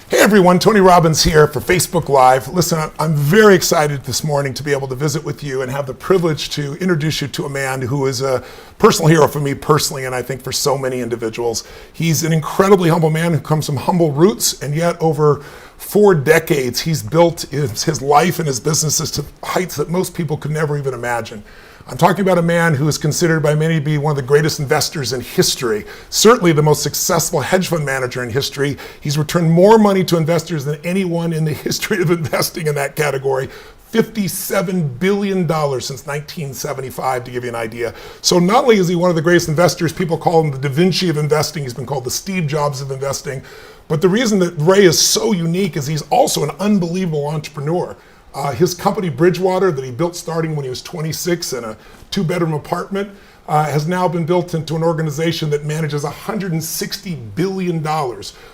Hey everyone, Tony Robbins here for Facebook Live. Listen, I'm very excited this morning to be able to visit with you and have the privilege to introduce you to a man who is a personal hero for me personally, and I think for so many individuals. He's an incredibly humble man who comes from humble roots, and yet over 4 decades he's built his life and his businesses to heights that most people could never even imagine. I'm talking about a man who is considered by many to be one of the greatest investors in history, certainly the most successful hedge fund manager in history. He's returned more money to investors than anyone in the history of investing in that category. $57 billion since 1975, to give you an idea. So not only is he one of the greatest investors, people call him the Da Vinci of investing, he's been called the Steve Jobs of investing, but the reason that Ray is so unique is he's also an unbelievable entrepreneur. His company, Bridgewater, that he built starting when he was 26 in a 2-bedroom apartment, has now been built into an organization that manages $160 billion.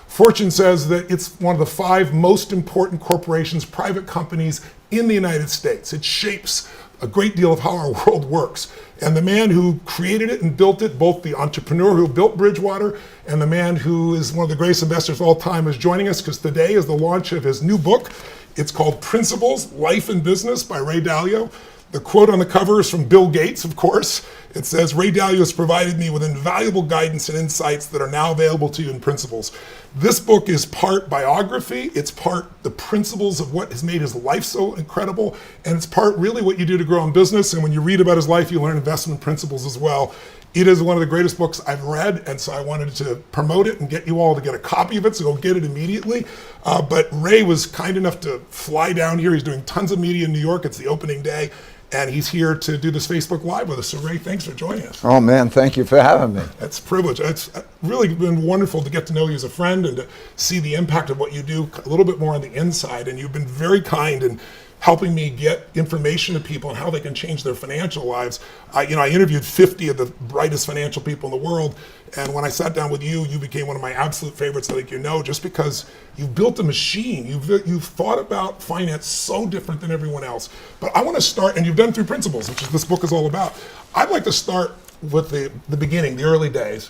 Fortune says that it's one of the 5 most important corporations, private companies in the United States. It shapes a great deal of how our world works. And the man who created it and built it, both the entrepreneur who built Bridgewater and the man who is one of the greatest investors of all time, is joining us because today is the launch of his new book. It's called Principles, Life and Business by Ray Dalio. The quote on the cover is from Bill Gates, of course. It says, Ray Dalio has provided me with invaluable guidance and insights that are now available to you in Principles. This book is part biography, it's part the principles of what has made his life so incredible, and it's part really what you do to grow in business. And when you read about his life, you learn investment principles as well. It is one of the greatest books I've read, and so I wanted to promote it and get you all to get a copy of it, so go get it immediately. But Ray was kind enough to fly down here. He's doing tons of media in New York. It's the opening day, and he's here to do this Facebook Live with us. So Ray, thanks for joining us. Oh man, thank you for having me. It's a privilege. It's really been wonderful to get to know you as a friend and to see the impact of what you do a little bit more on the inside, and you've been very kind in helping me get information to people on how they can change their financial lives. I interviewed 50 of the brightest financial people in the world, and when I sat down with you, you became one of my absolute favorites, I think you know, just because you've built a machine. You've thought about finance so different than everyone else. But I want to start, and you've done 3 principles, which is this book is all about. I'd like to start with the beginning, the early days.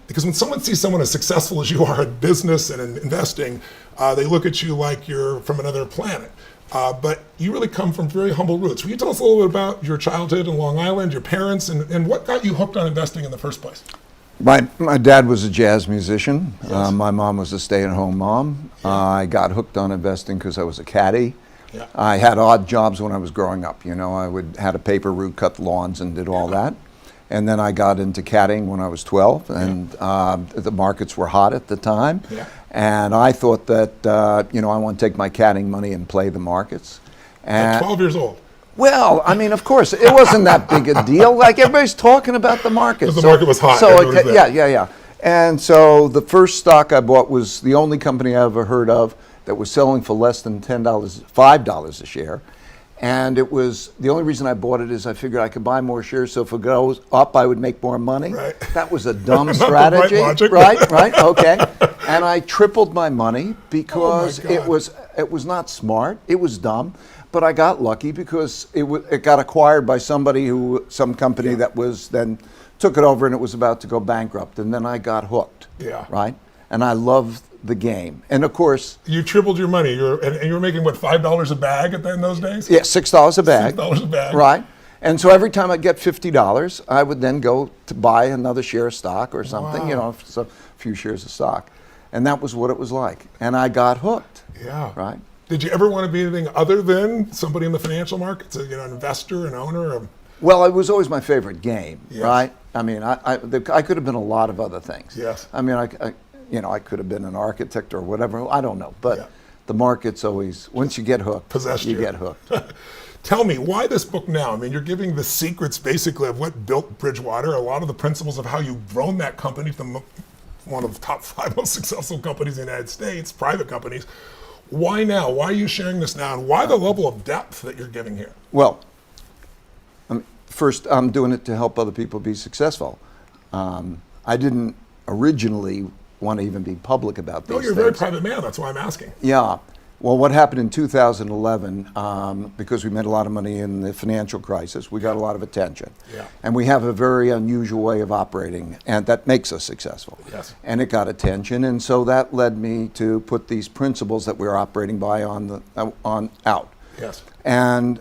Because when someone sees someone as successful as you are in business and in investing, they look at you like you're from another planet. But you really come from very humble roots. Will you tell us a little bit about your childhood in Long Island, your parents, and what got you hooked on investing in the first place? My dad was a jazz musician. Yes. My mom was a stay-at-home mom. Yeah. I got hooked on investing because I was a caddy. Yeah. I had odd jobs when I was growing up. You know, I had a paper route, cut lawns, and did all that. And then I got into caddying when I was 12, and the markets were hot at the time. Yeah. And I thought that, I want to take my caddying money and play the markets. At 12 years old. Well, I mean, of course, it wasn't that big a deal. Like, everybody's talking about the market. Because the market was hot. Yeah. And so the first stock I bought was the only company I ever heard of that was selling for less than $5 a share. And it was, the only reason I bought it is I figured I could buy more shares, so if it goes up, I would make more money. Right. That was a dumb strategy. Right, okay. And I tripled my money because it was not smart, it was dumb, but I got lucky because it got acquired by some company that was then took it over, and it was about to go bankrupt, and then I got hooked. Yeah. Right? And I loved the game. And of course, you tripled your money. You were making what, $5 a bag in those days? Yeah, $6 a bag. $6 a bag. Right. And so every time I get $50, I would then go to buy another share of stock or something, Wow. so a few shares of stock. And that was what it was like. And I got hooked. Yeah. Right. Did you ever want to be anything other than somebody in the financial markets, an investor, an owner? Well, it was always my favorite game, Yes. right? I mean, I could have been a lot of other things. Yes. I mean, I could have been an architect or whatever. I don't know. But the market's always, once you get hooked, you get hooked. Tell me, why this book now? I mean, you're giving the secrets basically of what built Bridgewater, a lot of the principles of how you've grown that company from one of the top 5 most successful companies in the United States, private companies. Why now? Why are you sharing this now? And why the level of depth that you're giving here? Well, first, I'm doing it to help other people be successful. I didn't originally want to even be public about these No, you're a things. very private man. That's why I'm asking. Yeah. Well, what happened in 2011, because we made a lot of money in the financial crisis, we got a lot of attention. Yeah. And we have a very unusual way of operating, and that makes us successful. Yes. And it got attention, and so that led me to put these principles that we're operating by on out. Yes. And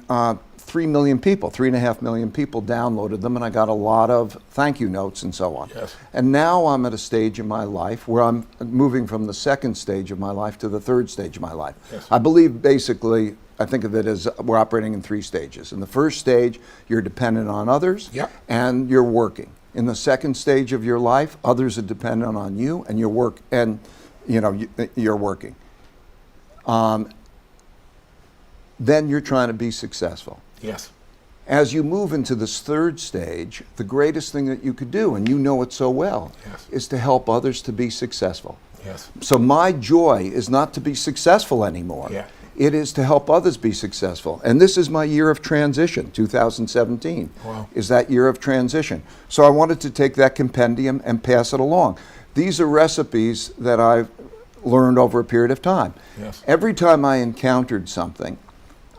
3 million people, 3.5 million people downloaded them, and I got a lot of thank you notes and so on. Yes. And now I'm at a stage in my life where I'm moving from the second stage of my life to the third stage of my life. Yes. I believe basically, I think of it as we're operating in 3 stages. In the first stage, you're dependent on others, Yep. and you're working. In the second stage of your life, others are dependent on you, and you're working. Then you're trying to be successful. Yes. As you move into this third stage, the greatest thing that you could do, and you know it so well, Yes. is to help others to be successful. Yes. So my joy is not to be successful anymore. Yeah. It is to help others be successful. And this is my year of transition, 2017. Wow. Is that year of transition. So I wanted to take that compendium and pass it along. These are recipes that I've learned over a period of time. Yes. Every time I encountered something,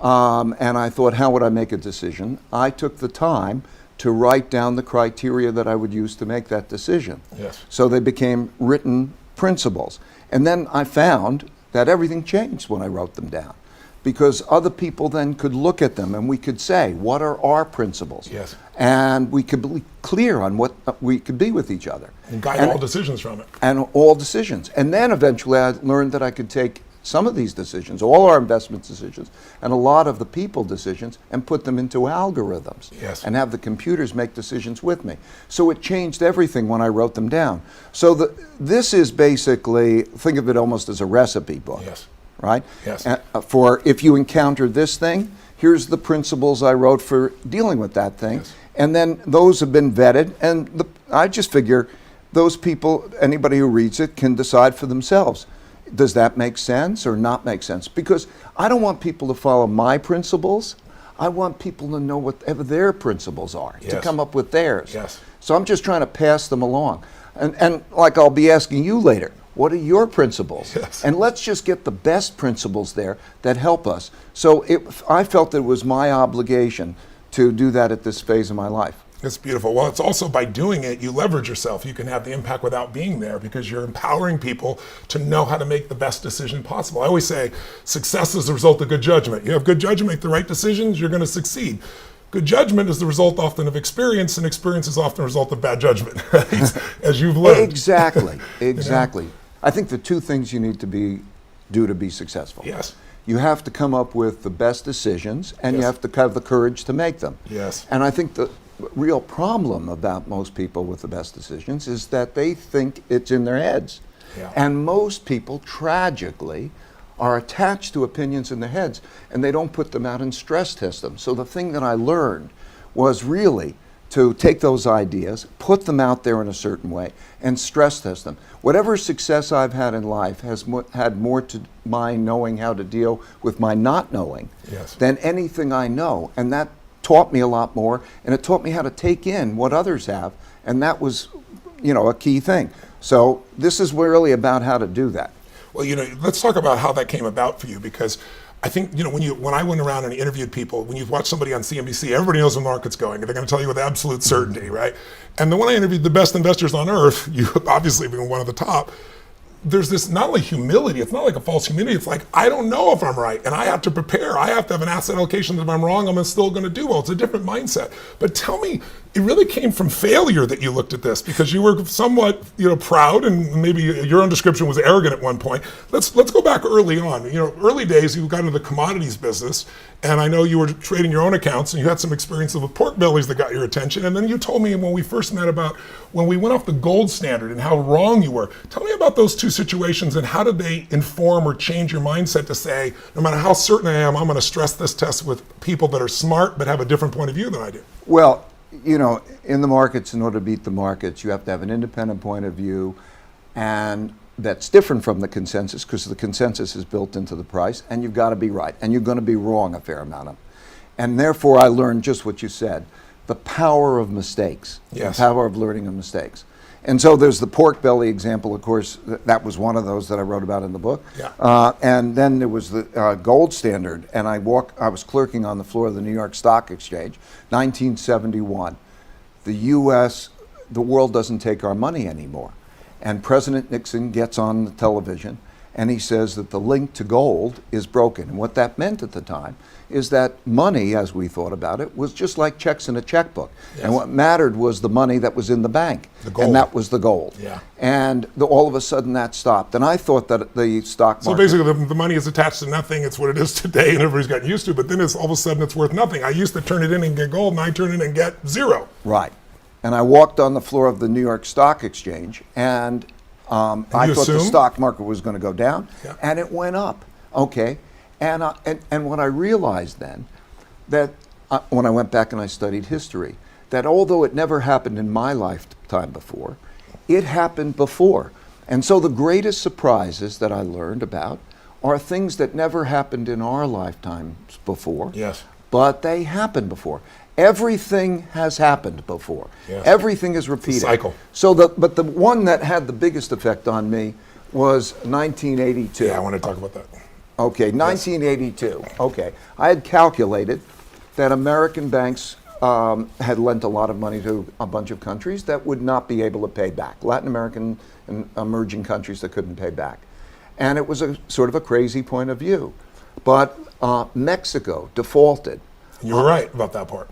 and I thought, how would I make a decision? I took the time to write down the criteria that I would use to make that decision. Yes. So they became written principles. And then I found that everything changed when I wrote them down, because other people then could look at them and we could say, what are our principles? Yes. And we could be clear on what we could be with each other. And guide all decisions from it. And all decisions. And then eventually I learned that I could take some of these decisions, all our investment decisions, and a lot of the people decisions, and put them into algorithms. Yes. And have the computers make decisions with me. So it changed everything when I wrote them down. So this is basically, think of it almost as a recipe book. Yes. Right? Yes. For if you encounter this thing, here's the principles I wrote for dealing with that thing. Yes. And then those have been vetted, and I just figure those people, anybody who reads it, can decide for themselves. Does that make sense or not make sense? Because I don't want people to follow my principles. I want people to know whatever their principles are, to Yes. come up with theirs. Yes. So I'm just trying to pass them along. And like I'll be asking you later, what are your principles? Yes. And let's just get the best principles there that help us. So I felt it was my obligation to do that at this phase of my life. It's beautiful. Well, it's also by doing it, you leverage yourself. You can have the impact without being there because you're empowering people to know how to make the best decision possible. I always say success is the result of good judgment. You have good judgment, make the right decisions, you're going to succeed. Good judgment is the result often of experience, and experience is often a result of bad judgment, as you've learned. Exactly, exactly. I think the 2 things you need to do to be successful. Yes. You have to come up with the best decisions, and you Yes. have to have the courage to make them. Yes. And I think the real problem about most people with the best decisions is that they think it's in their heads. Yeah. And most people, tragically, are attached to opinions in their heads, and they don't put them out and stress test them. So the thing that I learned was really to take those ideas, put them out there in a certain way, and stress test them. Whatever success I've had in life has had more to my knowing how to deal with my not knowing Yes. than anything I know. And that taught me a lot more, and it taught me how to take in what others have, and that was, a key thing. So this is really about how to do that. Well, let's talk about how that came about for you, because I think, when I went around and interviewed people, when you watch somebody on CNBC, everybody knows where the market's going, and they're going to tell you with absolute certainty, right? And then when I interviewed the best investors on earth, you obviously being one of the top, there's this not only humility, it's not like a false humility, it's like, I don't know if I'm right, and I have to prepare. I have to have an asset allocation that if I'm wrong, I'm still going to do well. It's a different mindset. But tell me, it really came from failure that you looked at this, because you were somewhat, proud, and maybe your own description was arrogant at one point. Let's go back early on. Early days, you got into the commodities business, and I know you were trading your own accounts, and you had some experiences with pork bellies that got your attention. And then you told me when we first met about when we went off the gold standard and how wrong you were. Tell me about those 2 situations, and how did they inform or change your mindset to say, no matter how certain I am, I'm going to stress this test with people that are smart but have a different point of view than I do. Well, in the markets, in order to beat the markets, you have to have an independent point of view, and that's different from the consensus, because the consensus is built into the price, and you've got to be right, and you're going to be wrong a fair amount of. And therefore, I learned just what you said, the power of mistakes, Yes. the power of learning of mistakes. And so there's the pork belly example, of course. That was one of those that I wrote about in the book. Yeah. And then there was the gold standard, and I was clerking on the floor of the New York Stock Exchange, 1971. The U.S., the world doesn't take our money anymore. And President Nixon gets on the television, and he says that the link to gold is broken. And what that meant at the time is that money, as we thought about it, was just like checks in a checkbook. Yes. And what mattered was the money that was in the bank. The gold. And that was the gold. Yeah. And all of a sudden that stopped. And I thought that the stock market... So basically the money is attached to nothing. It's what it is today, and everybody's gotten used to it. But then all of a sudden it's worth nothing. I used to turn it in and get gold, and I turn it in and get zero. Right. And I walked on the floor of the New York Stock Exchange, and I thought the stock market was going to go down, and it went up. Okay. And what I realized then, that when I went back and I studied history, that although it never happened in my lifetime before, it happened before. And so the greatest surprises that I learned about are things that never happened in our lifetimes before, yes, but they happened before. Everything has happened before. Yes. Everything is repeated. It's a cycle. So but the one that had the biggest effect on me was 1982. Yeah, I want to talk about that. Okay, 1982. Okay, I had calculated that American banks had lent a lot of money to a bunch of countries that would not be able to pay back. Latin American and emerging countries that couldn't pay back. And it was a sort of a crazy point of view. But Mexico defaulted. You were right about that part.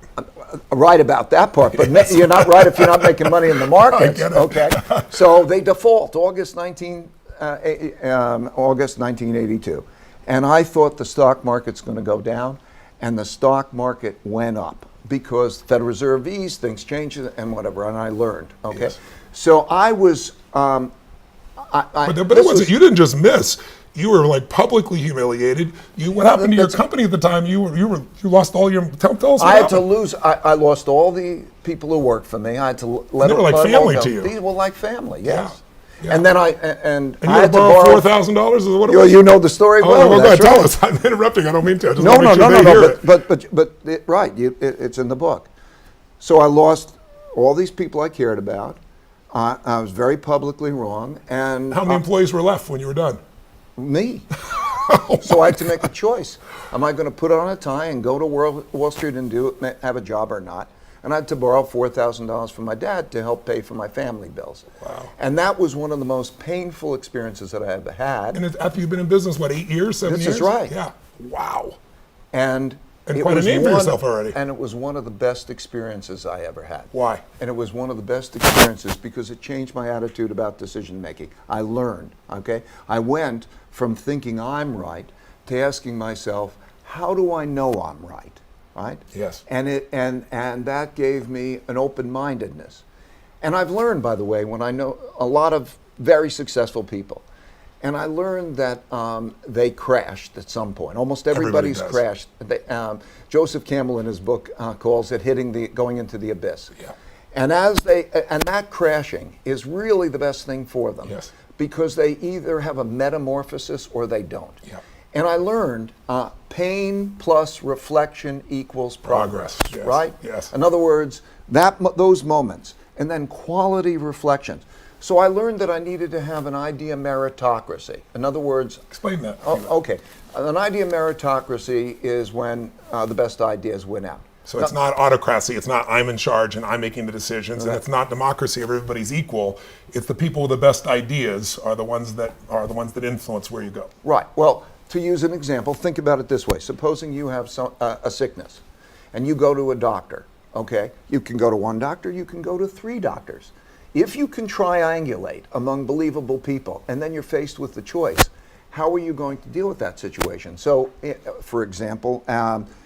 Right about that part, but yes. You're not right if you're not making money in the markets. I get it. Okay, so they default August 1982, and I thought the stock market's going to go down, and the stock market went up because the Federal Reserve eased, things changed, and whatever, and I learned. Okay, yes. So I was. But it wasn't. You didn't just miss. You were like publicly humiliated. What happened to your company at the time? You lost all your. Tell us. I had to lose. I lost all the people who worked for me. I had to let them. They were like family to you. These were like family. Yes. Yeah. Yeah. And then I you had to borrow $4,000. Is what it was? You know the story well. Well, go ahead, tell us. I'm interrupting. I don't mean to. I just no. But right. It's in the book. So I lost all these people I cared about. I was very publicly wrong. And how many employees were left when you were done? Me. So I had to make a choice. Am I going to put on a tie and go to Wall Street and have a job or not? And I had to borrow $4,000 from my dad to help pay for my family bills. Wow. And that was one of the most painful experiences that I ever had. And after you've been in business, what, 8 years, 7 years? This is right. Yeah. Wow. And quite a name for yourself already. And it was one of the best experiences I ever had. Why? And it was one of the best experiences because it changed my attitude about decision making. I learned, okay? I went from thinking I'm right to asking myself, how do I know I'm right? Right? Yes. And that gave me an open-mindedness. And I've learned, by the way, when I know a lot of very successful people, and I learned that they crashed at some point. Almost everybody's crashed. Joseph Campbell in his book calls it going into the abyss. Yeah. And that crashing is really the best thing for them. Yes. Because they either have a metamorphosis or they don't. Yeah. And I learned pain plus reflection equals progress. Yes. Right? Yes. In other words, those moments, and then quality reflections. So I learned that I needed to have an idea meritocracy. In other words, explain that. Okay, an idea meritocracy is when the best ideas win out. So it's not autocracy. It's not I'm in charge and I'm making the decisions, and it's not democracy. Everybody's equal. It's the people with the best ideas are the ones that influence where you go. Right. Well, to use an example, think about it this way. Supposing you have a sickness, and you go to a doctor. Okay, you can go to one doctor. You can go to 3 doctors. If you can triangulate among believable people, and then you're faced with the choice, how are you going to deal with that situation? So, for example,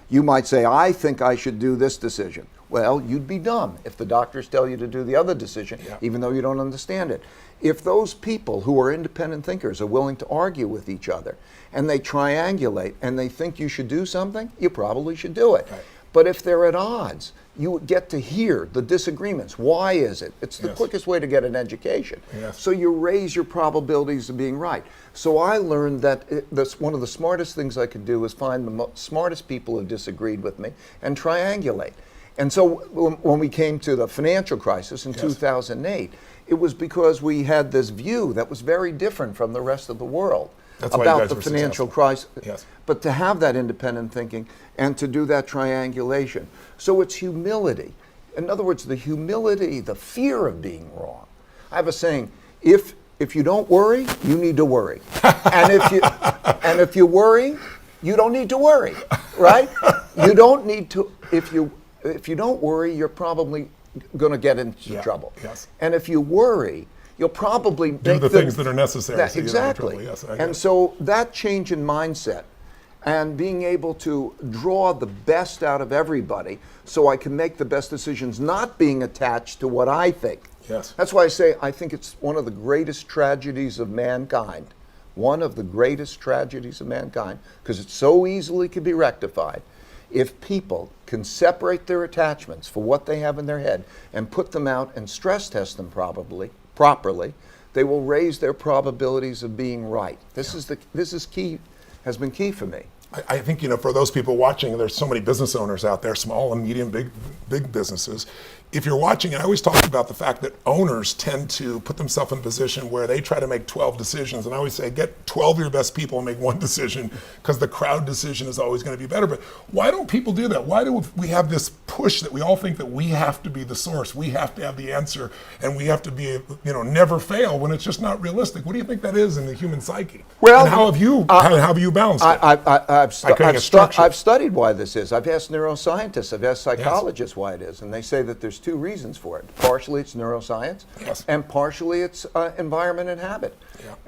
you might say, I think I should do this decision. Well, you'd be dumb if the doctors tell you to do the other decision, even though you don't understand it. If those people who are independent thinkers are willing to argue with each other, and they triangulate, and they think you should do something, you probably should do it. Right. But if they're at odds, you get to hear the disagreements. Why is it? It's the quickest way to get an education. Yes. So you raise your probabilities of being right. So I learned that one of the smartest things I could do is find the smartest people who disagreed with me and triangulate. And so when we came to the financial crisis in 2008, it was because we had this view that was very different from the rest of the world about the financial crisis. Yes. But to have that independent thinking and to do that triangulation. So it's humility. In other words, the humility, the fear of being wrong. I have a saying, if you don't worry, you need to worry. And if you worry, you don't need to worry, right? You don't need to, if you don't worry, you're probably going to get into trouble. Yes. And if you worry, you'll probably do the things that are necessary. Exactly. Yes, and so that change in mindset and being able to draw the best out of everybody so I can make the best decisions, not being attached to what I think. Yes. That's why I think it's one of the greatest tragedies of mankind. One of the greatest tragedies of mankind, because it so easily can be rectified. If people can separate their attachments for what they have in their head and put them out and stress test them properly, they will raise their probabilities of being right. This is key, has been key for me. I think, for those people watching, there's so many business owners out there, small and medium, big businesses. If you're watching, and I always talk about the fact that owners tend to put themselves in a position where they try to make 12 decisions. And I always say, get 12 of your best people and make one decision, because the crowd decision is always going to be better. But why don't people do that? Why do we have this push that we all think that we have to be the source, we have to have the answer, and we have to be, never fail, when it's just not realistic? What do you think that is in the human psyche? Well, and how have you balanced it? I've studied why this is. I've asked neuroscientists, I've asked psychologists why it is, and they say that there's two reasons for it. Partially it's neuroscience, and partially it's environment and habit.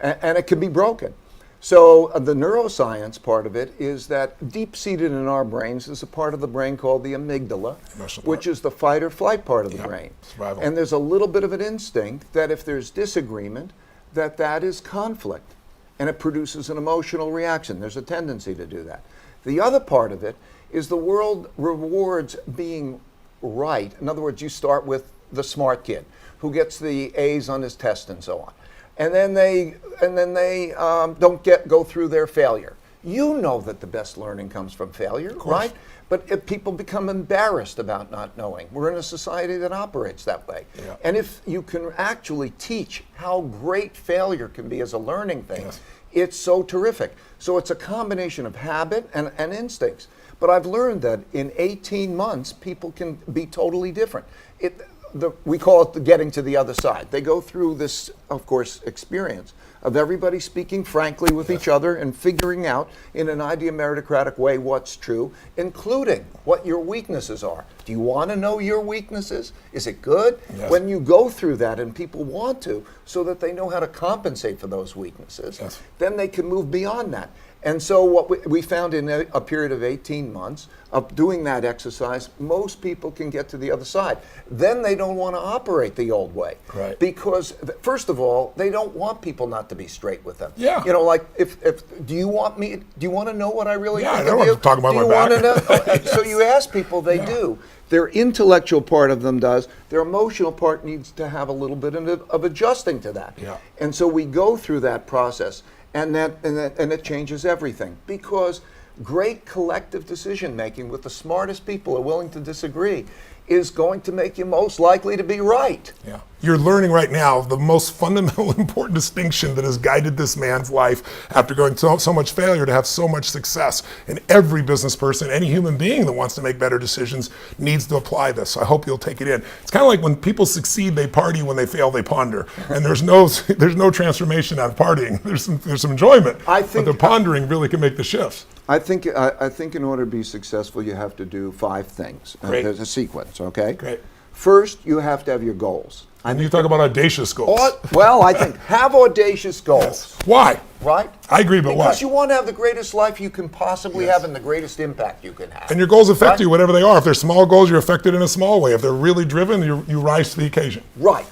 And it can be broken. So the neuroscience part of it is that deep-seated in our brains is a part of the brain called the amygdala, which is the fight or flight part of the brain. Survival. And there's a little bit of an instinct that if there's disagreement, that is conflict. And it produces an emotional reaction. There's a tendency to do that. The other part of it is the world rewards being right. In other words, you start with the smart kid who gets the A's on his test and so on. And then they don't go through their failure. You know that the best learning comes from failure, right? But if people become embarrassed about not knowing, we're in a society that operates that way. And if you can actually teach how great failure can be as a learning thing, it's so terrific. So it's a combination of habit and instincts. But I've learned that in 18 months, people can be totally different. We call it the getting to the other side. They go through this, of course, experience of everybody speaking frankly with each other and figuring out in an idea meritocratic way what's true, including what your weaknesses are. Do you want to know your weaknesses? Is it good? When you go through that, and people want to, so that they know how to compensate for those weaknesses, then they can move beyond that. And so what we found in a period of 18 months of doing that exercise, most people can get to the other side. Then they don't want to operate the old way. Because, first of all, they don't want people not to be straight with them. Like, if do you want to know what I really think I don't want to talk about my back. So you ask people, they do. Their intellectual part of them does. Their emotional part needs to have a little bit of adjusting to that. And so we go through that process. And it changes everything, because great collective decision making with the smartest people who are willing to disagree is going to make you most likely to be right. You're learning right now the most fundamental, important distinction that has guided this man's life after going so much failure to have so much success. And every business person, any human being that wants to make better decisions needs to apply this. So I hope you'll take it in. It's kind of like when people succeed, they party. When they fail, they ponder. And there's no transformation out of partying. There's some enjoyment. But the pondering really can make the shifts. I think in order to be successful, you have to do 5 things. There's a sequence, okay? Great. First, you have to have your goals. And you talk about audacious goals. Well, I think have audacious goals. Why? Right? I agree, but why? Because you want to have the greatest life you can possibly have and the greatest impact you can have. And your goals affect you, whatever they are. If they're small goals, you're affected in a small way. If they're really driven, you rise to the occasion. Right.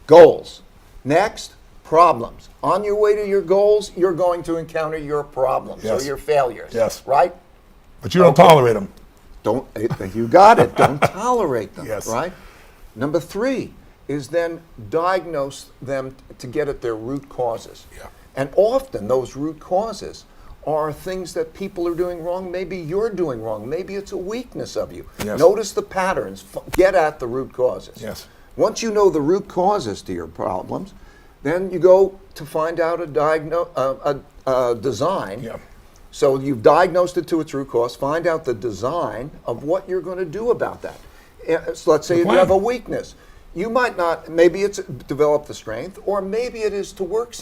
Goals. Next, problems. On your way to your goals, you're going to encounter your problems or your failures. Right? But you don't tolerate them. You got it. Don't tolerate them. Right? Number 3 is then diagnose them to get at their root causes. And often those root causes are things that people are doing wrong. Maybe you're doing wrong. Maybe it's a weakness of you. Yes. Notice the patterns. Get at the root causes. Yes. Once you know the root causes to your problems, then you go to find out a design. Yeah. So you've diagnosed it to its root cause. Find out the design of what you're going to do about that. So let's say you have a weakness. You might not, maybe it's develop the strength, or maybe it is to work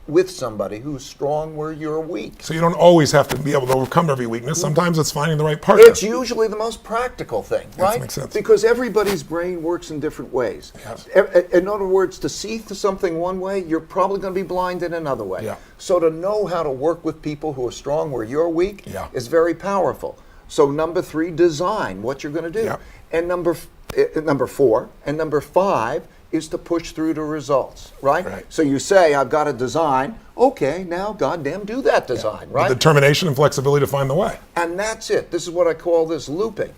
with somebody who's strong where you're weak. So you don't always have to be able to overcome every weakness. Sometimes it's finding the right partner. It's usually the most practical thing, right? That makes sense. Because everybody's brain works in different ways. Yes. In other words, to see something one way, you're probably going to be blind in another way. Yeah. So to know how to work with people who are strong where you're weak is very powerful. So number 3, design what you're going to do. Yeah. And number 4 and number 5 is to push through to results, right? So you say, I've got a design. Okay, now goddamn do that design, right? The determination and flexibility to find the way. And that's it. This is what I call this looping.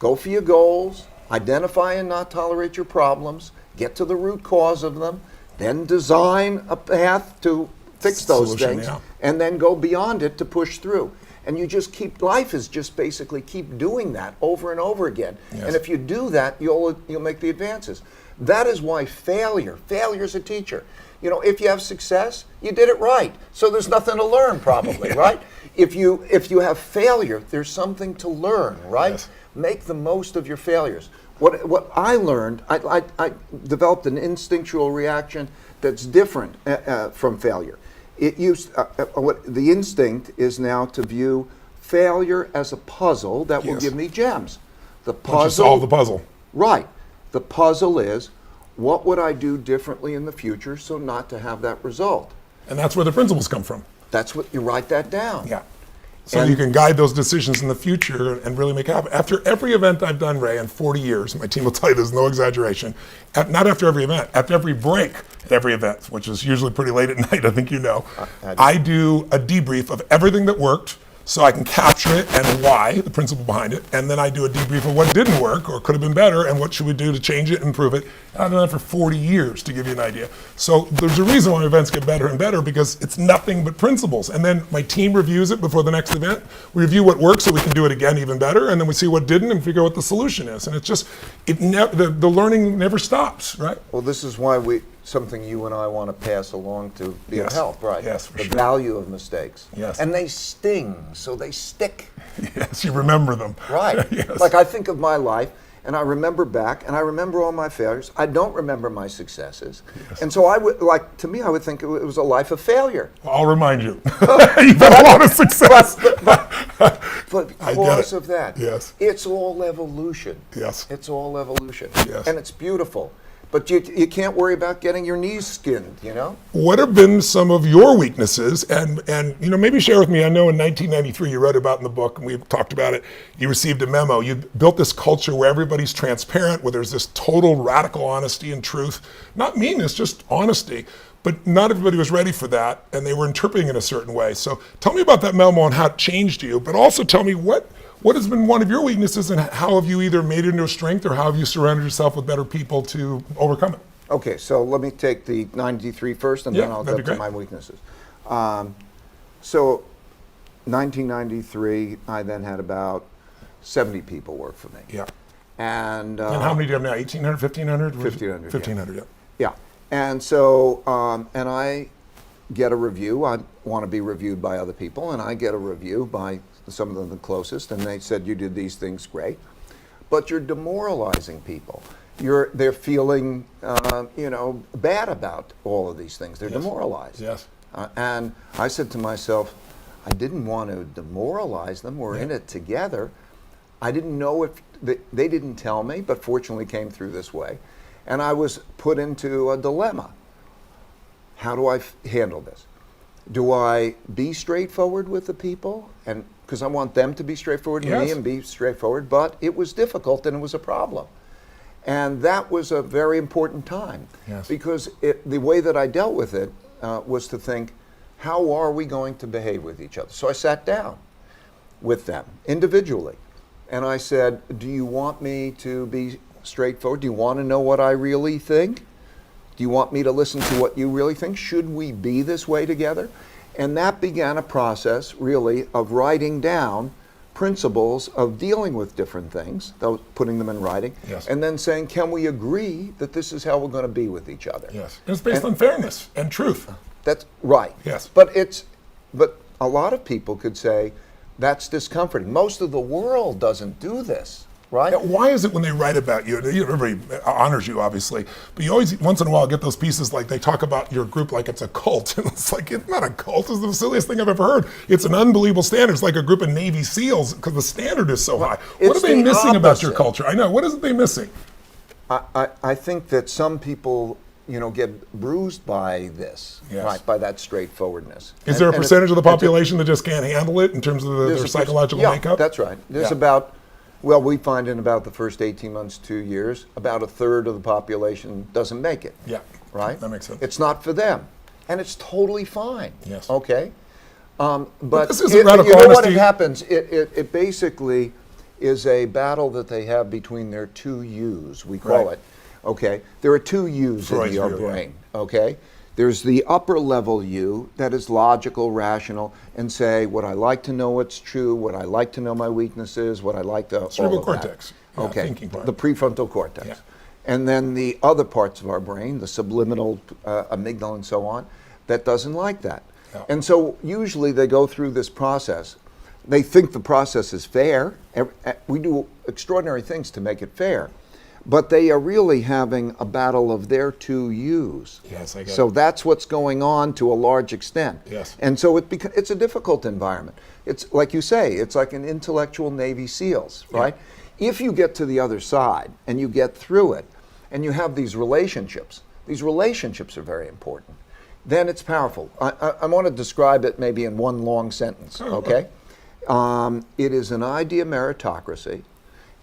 Go for your goals, identify and not tolerate your problems, get to the root cause of them, then design a path to fix those things, and then go beyond it to push through. And you just life is just basically keep doing that over and over again. Yes. And if you do that, you'll make the advances. That is why failure's a teacher. You know, if you have success, you did it right. So there's nothing to learn probably, right? If you have failure, there's something to learn, right? Yes. Make the most of your failures. What I learned, I developed an instinctual reaction that's different from failure. The instinct is now to view failure as a puzzle that will give me gems. The puzzle. Once you solve the puzzle. Right. The puzzle is, what would I do differently in the future so not to have that result? And that's where the principles come from. That's what you write that down. Yeah. So you can guide those decisions in the future and really make it happen. After every event I've done, Ray, in 40 years, my team will tell you there's no exaggeration, not after every event, after every break at every event, which is usually pretty late at night, I think you know, I do a debrief of everything that worked so I can capture it and why, the principle behind it, and then I do a debrief of what didn't work or could have been better and what should we do to change it and improve it. And I've done that for 40 years, to give you an idea. So there's a reason why events get better and better, because it's nothing but principles. And then my team reviews it before the next event. We review what worked so we can do it again even better, and then we see what didn't and figure out what the solution is. And it's just, the learning never stops, right? Well, this is why something you and I want to pass along to be of help, right? Yes, for the sure. value of mistakes. Yes. And they sting, so they stick. Yes, you remember them. Right. Yes. Like I think of my life, and I remember back, and I remember all my failures. I don't remember my successes. Yes. And so I would think it was a life of failure. Well, I'll remind you. You've had a lot of success. But because of that, yes, it's all evolution. Yes. It's all evolution. Yes. And it's beautiful. But you can't worry about getting your knees skinned, you know? What have been some of your weaknesses? And you know, maybe share with me, I know in 1993 you wrote about in the book, and we talked about it, you received a memo. You built this culture where everybody's transparent, where there's this total radical honesty and truth. Not meanness, just honesty. But not everybody was ready for that, and they were interpreting it in a certain way. So tell me about that memo and how it changed you, but also tell me what has been one of your weaknesses, and how have you either made it into a strength, or how have you surrounded yourself with better people to overcome it? Okay, so let me take the 93 first, and then I'll go to my weaknesses. So 1993, I then had about 70 people work for me. Yeah. And how many do you have now? 1,800, 1,500? 1,500. 1,500, yeah. Yeah. And so, and I get a review. I want to be reviewed by other people, and I get a review by some of them the closest, and they said, you did these things great, but you're demoralizing people. They're feeling, bad about all of these things. They're demoralized. Yes. And I said to myself, I didn't want to demoralize them. We're in it together. I didn't know if they didn't tell me, but fortunately came through this way. And I was put into a dilemma. How do I handle this? Do I be straightforward with the people? And because I want them to be straightforward with me and be straightforward, but it was difficult and it was a problem. And that was a very important time. Yes. Because the way that I dealt with it was to think, how are we going to behave with each other? So I sat down with them individually. And I said, do you want me to be straightforward? Do you want to know what I really think? Do you want me to listen to what you really think? Should we be this way together? And that began a process, really, of writing down principles of dealing with different things, putting them in writing, yes. and then saying, can we agree that this is how we're going to be with each other? Yes. And it's based on fairness and truth. That's right. Yes. But a lot of people could say that's discomforting. Most of the world doesn't do this. Right? Now, why is it when they write about you, everybody honors you, obviously, but you always, once in a while, get those pieces like they talk about your group like it's a cult. And it's like, it's not a cult. It's the silliest thing I've ever heard. It's an unbelievable standard. It's like a group of Navy SEALs because the standard is so high. What are they missing about your culture? I know. What is it they missing? I think that some people, get bruised by this, yes. right? By that straightforwardness. Is there a percentage of the population that just can't handle it in terms of their psychological makeup? That's right. There's well, we find in about the first 18 months, 2 years, about a third of the population doesn't make it. Yeah. Right? That makes sense. It's not for them. And it's totally fine. Yes. Okay? But this isn't radical honesty. What honesty. happens, it basically is a battle that they have between their two yous, we call it. Okay? There are two yous in your brain. Yeah. Okay? There's the upper level you that is logical, rational, and say, what I like to know what's true, what I like to know my weaknesses, what I like to... Cerebral cortex. Yeah, okay, thinking part. The prefrontal cortex. Yeah. And then the other parts of our brain, the subliminal amygdala and so on, that doesn't like that. Yeah. And so usually they go through this process. They think the process is fair. We do extraordinary things to make it fair. But they are really having a battle of their two yous. Yes, I get it. So that's what's going on to a large extent. Yes. And so it's a difficult environment. It's like you say, it's like an intellectual Navy SEALs, right? Yeah. If you get to the other side and you get through it and you have these relationships are very important, then it's powerful. I want to describe it maybe in one long sentence, okay? It is an idea meritocracy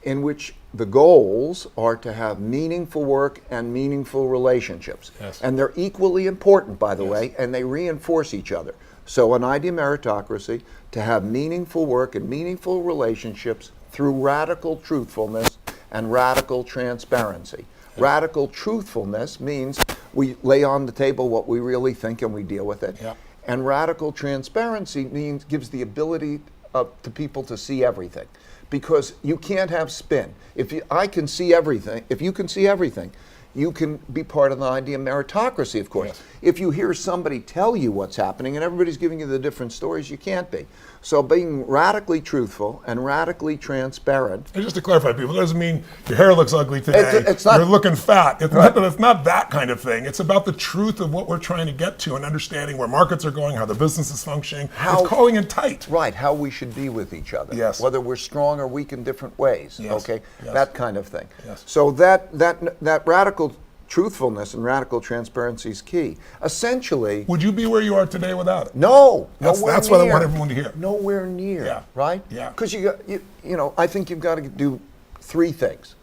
in which the goals are to have meaningful work and meaningful relationships. Yes. And they're equally important, by the way, and they reinforce each other. So an idea meritocracy, to have meaningful work and meaningful relationships through radical truthfulness and radical transparency. Yeah. Radical truthfulness means we lay on the table what we really think and we deal with it. Yeah. And radical transparency gives the ability to people to see everything. Because you can't have spin. If you can see everything, you can be part of the idea meritocracy, of course. Yes. If you hear somebody tell you what's happening and everybody's giving you the different stories, you can't be. So being radically truthful and radically transparent. And just to clarify, people, it doesn't mean your hair looks ugly today, it's not, you're looking fat. It's, right. it's not that kind of thing. It's about the truth of what we're trying to get to and understanding where markets are going, how the business is functioning. It's calling it tight. Right, how we should be with each other. Yes. Whether we're strong or weak in different ways, yes. okay? Yes. That kind of thing. Yes. So that radical truthfulness and radical transparency is key. Essentially... Would you be where you are today without it? No. That's what I want everyone to hear. Nowhere near, yeah. right? Yeah. Because I think you've got to do three things.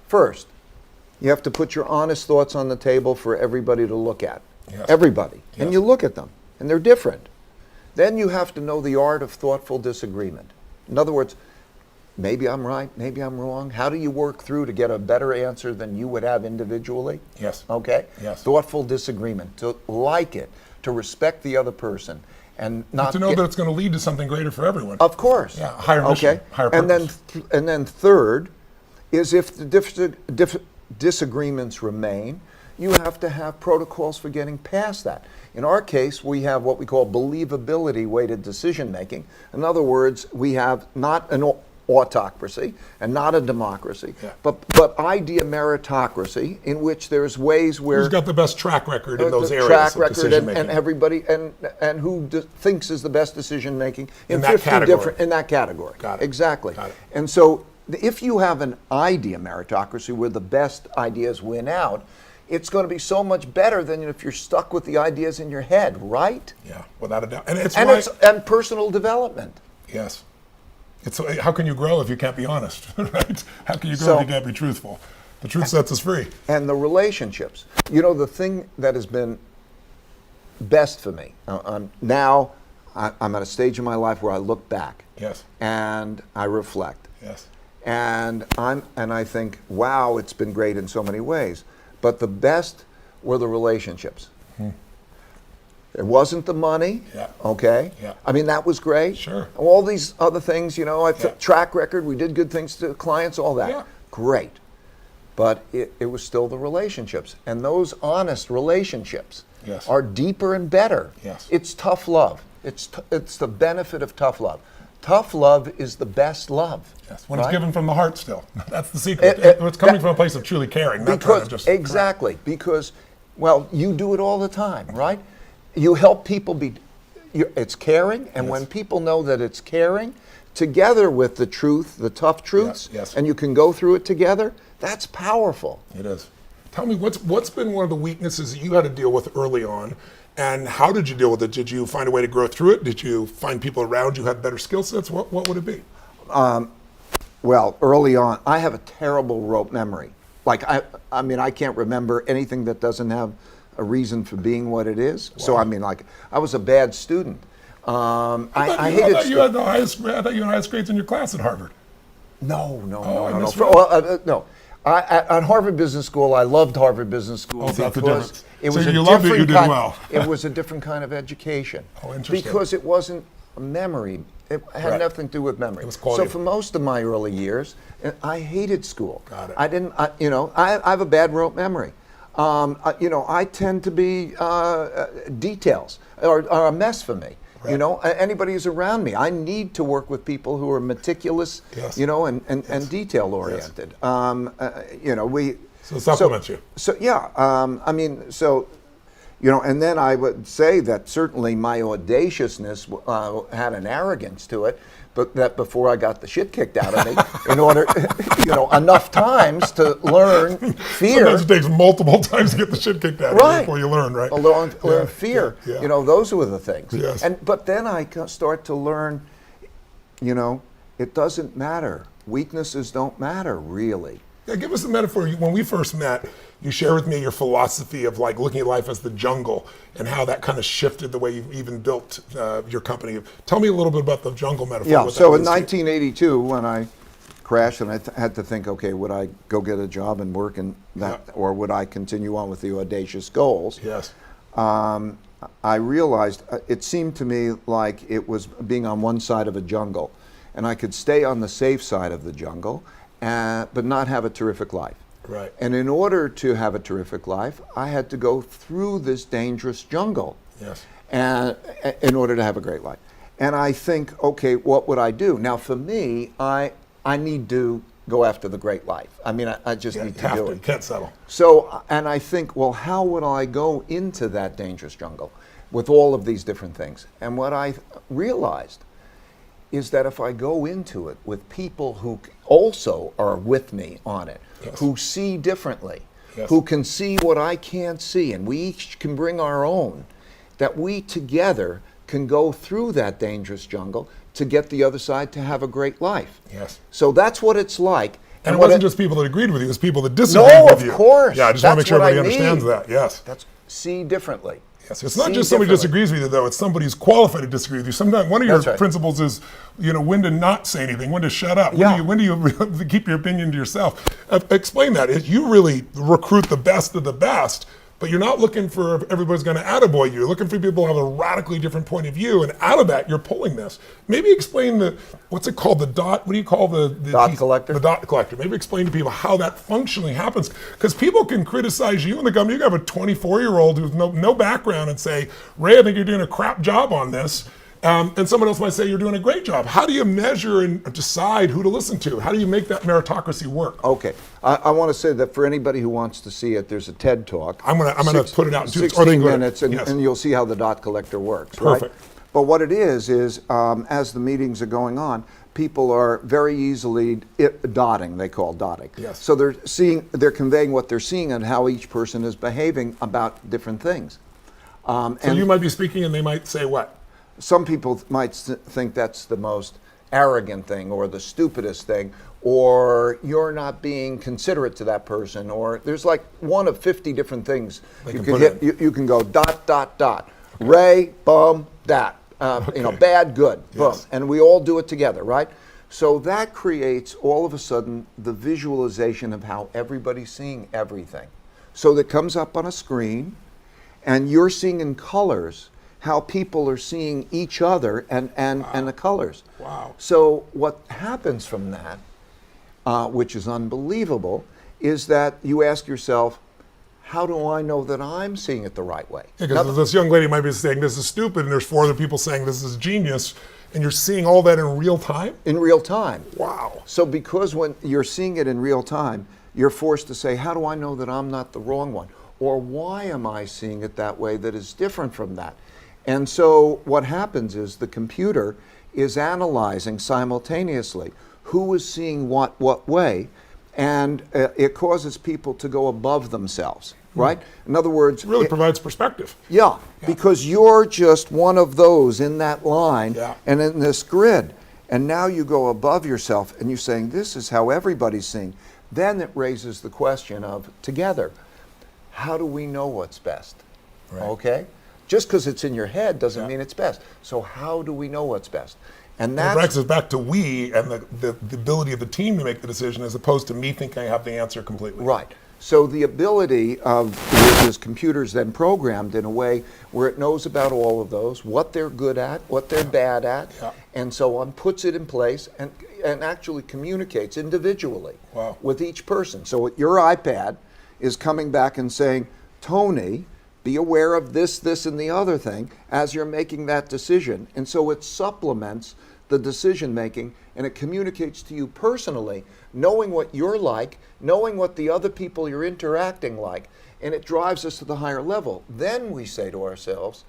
First, you have to put your honest thoughts on the table for everybody to look at. Yes. Everybody. Yes. And you look at them, and they're different. Then you have to know the art of thoughtful disagreement. In other words, maybe I'm right, maybe I'm wrong. How do you work through to get a better answer than you would have individually? Yes. Okay? Yes. Thoughtful disagreement, to like it, to respect the other person, and not to know that it's going to lead to something greater for everyone. Of course. Yeah, higher mission, higher purpose. And then third is if the disagreements remain, you have to have protocols for getting past that. In our case, we have what we call believability-weighted decision making. In other words, we have not an autocracy and not a democracy, but idea meritocracy, in which there's ways where... Who's got the best track record in those areas track of record decision making? And everybody, and who thinks is the best decision making in that category. In that category. Got it. Exactly. Got it. And so if you have an idea meritocracy where the best ideas win out, it's going to be so much better than if you're stuck with the ideas in your head, right? Yeah, without a doubt. And and personal development. Yes. How can you grow if you can't be honest, right? How can you grow if you can't be truthful? The truth sets us free. And the relationships. The thing that has been best for me, now I'm at a stage in my life where I look back. Yes. And I reflect. Yes. And I think, wow, it's been great in so many ways. But the best were the relationships. It wasn't the money. Yeah. Okay. Yeah. I mean, that was great. Sure. All these other things, track record, we did good things to clients, all that. Yeah. Great. But it was still the relationships. And those honest relationships are deeper and better. Yes. It's tough love. It's the benefit of tough love. Tough love is the best love. Yes. When it's given from the heart still. That's the secret. It's coming from a place of truly caring. Because, well, you do it all the time, right? You help people it's caring, and when people know that it's caring, together with the truth, the tough truths, and you can go through it together, that's powerful. It is. Tell me, what's been one of the weaknesses that you had to deal with early on, and how did you deal with it? Did you find a way to grow through it? Did you find people around you who had better skill sets? What would it be? Well, early on, I have a terrible rote memory. Like, I mean, I can't remember anything that doesn't have a reason for being what it is. Wow. So, I mean, like, I was a bad student. I thought you had the highest grades in your class at Harvard. No. At Harvard Business School, I loved Harvard Business School that's the difference. It was you loved it, you did well. It was a different kind of education. Oh, interesting. Because it wasn't a memory. It had nothing to do with memory. It was quality. So for most of my early years, I hated school. Got it. I have a bad rote memory. I tend to be details are a mess for me. Right. Anybody who's around me, I need to work with people who are meticulous, and detail oriented. Yes. So it supplements you. So and then I would say that certainly my audaciousness had an arrogance to it, but that before I got the shit kicked out of me, in order, enough times to learn fear. Sometimes it takes multiple times to get the shit kicked out of you before you learn, right? Learn fear. Yeah. Those were the things. Yes. But then I start to learn, it doesn't matter. Weaknesses don't matter, really. Yeah, give us a metaphor. When we first met, you shared with me your philosophy of like looking at life as the jungle and how that kind of shifted the way you even built your company. Tell me a little bit about the jungle metaphor. Yeah, so in 1982, when I crashed and I had to think, okay, would I go get a job and work in that, or would I continue on with the audacious goals? Yes. I realized it seemed to me like it was being on one side of a jungle, and I could stay on the safe side of the jungle, but not have a terrific life. Right. And in order to have a terrific life, I had to go through this dangerous jungle. Yes. And in order to have a great life. And I think, okay, what would I do? Now, for me, I need to go after the great life. I mean, I just need to do it. You can't settle. So, and I think, well, how would I go into that dangerous jungle with all of these different things? And what I realized is that if I go into it with people who also are with me on it, who see differently, who can see what I can't see, and we each can bring our own, that we together can go through that dangerous jungle to get the other side to have a great life. Yes. So that's what it's like. And it wasn't just people that agreed with you, it was people that disagreed with you. No, of course. Yeah, I just want to make sure everybody understands that. Yes. That's see differently. Yes, it's not just somebody disagrees with you, though. It's somebody who's qualified to disagree with you. Sometimes one of your principles is, when to not say anything, when to shut up. When do you keep your opinion to yourself? Explain that. You really recruit the best of the best, but you're not looking for everybody's going to attaboy you. You're looking for people who have a radically different point of view, and out of that, you're pulling this. Maybe explain what's it called? The dot, what do you call the dot collector? The dot collector. Maybe explain to people how that functionally happens. Because people can criticize you in the company. You can have a 24-year-old who's no background and say, Ray, I think you're doing a crap job on this. And someone else might say you're doing a great job. How do you measure and decide who to listen to? How do you make that meritocracy work? Okay, I want to say that for anybody who wants to see it, there's a TED Talk. I'm gonna put it out in 16 minutes, and you'll see how the dot collector works. Perfect. Right? But what it is as the meetings are going on, people are very easily dotting. They call dotting. Yes. So they're conveying what they're seeing and how each person is behaving about different things. So you might be speaking, and they might say what? Some people might think that's the most arrogant thing or the stupidest thing, or you're not being considerate to that person, or there's like one of 50 different things you can hit. You can go ... Okay. Ray, bum, that. Bad, good, boom. Yes. And we all do it together, right? So that creates all of a sudden the visualization of how everybody's seeing everything. So that comes up on a screen, and you're seeing in colors how people are seeing each other and the colors. Wow. So what happens from that, which is unbelievable, is that you ask yourself, how do I know that I'm seeing it the right way? Because this young lady might be saying this is stupid, and there's 4 other people saying this is genius, and you're seeing all that in real time? In real time. Wow. So because when you're seeing it in real time, you're forced to say, how do I know that I'm not the wrong one? Or why am I seeing it that way that is different from that? And so what happens is the computer is analyzing simultaneously who is seeing what way, and it causes people to go above themselves, right? In other words, it really provides perspective. Yeah, because you're just one of those in that line and in this grid. And now you go above yourself and you're saying, this is how everybody's seeing. Then it raises the question of, together, how do we know what's best? Right. Okay? Just because it's in your head doesn't mean it's best. So how do we know what's best? And that brings us back to we and the ability of the team to make the decision, as opposed to me thinking I have the answer completely. Right. So the ability of this computer's then programmed in a way where it knows about all of those, what they're good at, what they're bad at, and so on, puts it in place and actually communicates individually with each person. So your iPad is coming back and saying, Tony, be aware of this, this, and the other thing as you're making that decision. And so it supplements the decision making, and it communicates to you personally, knowing what you're like, knowing what the other people you're interacting like, and it drives us to the higher level. Then we say to ourselves,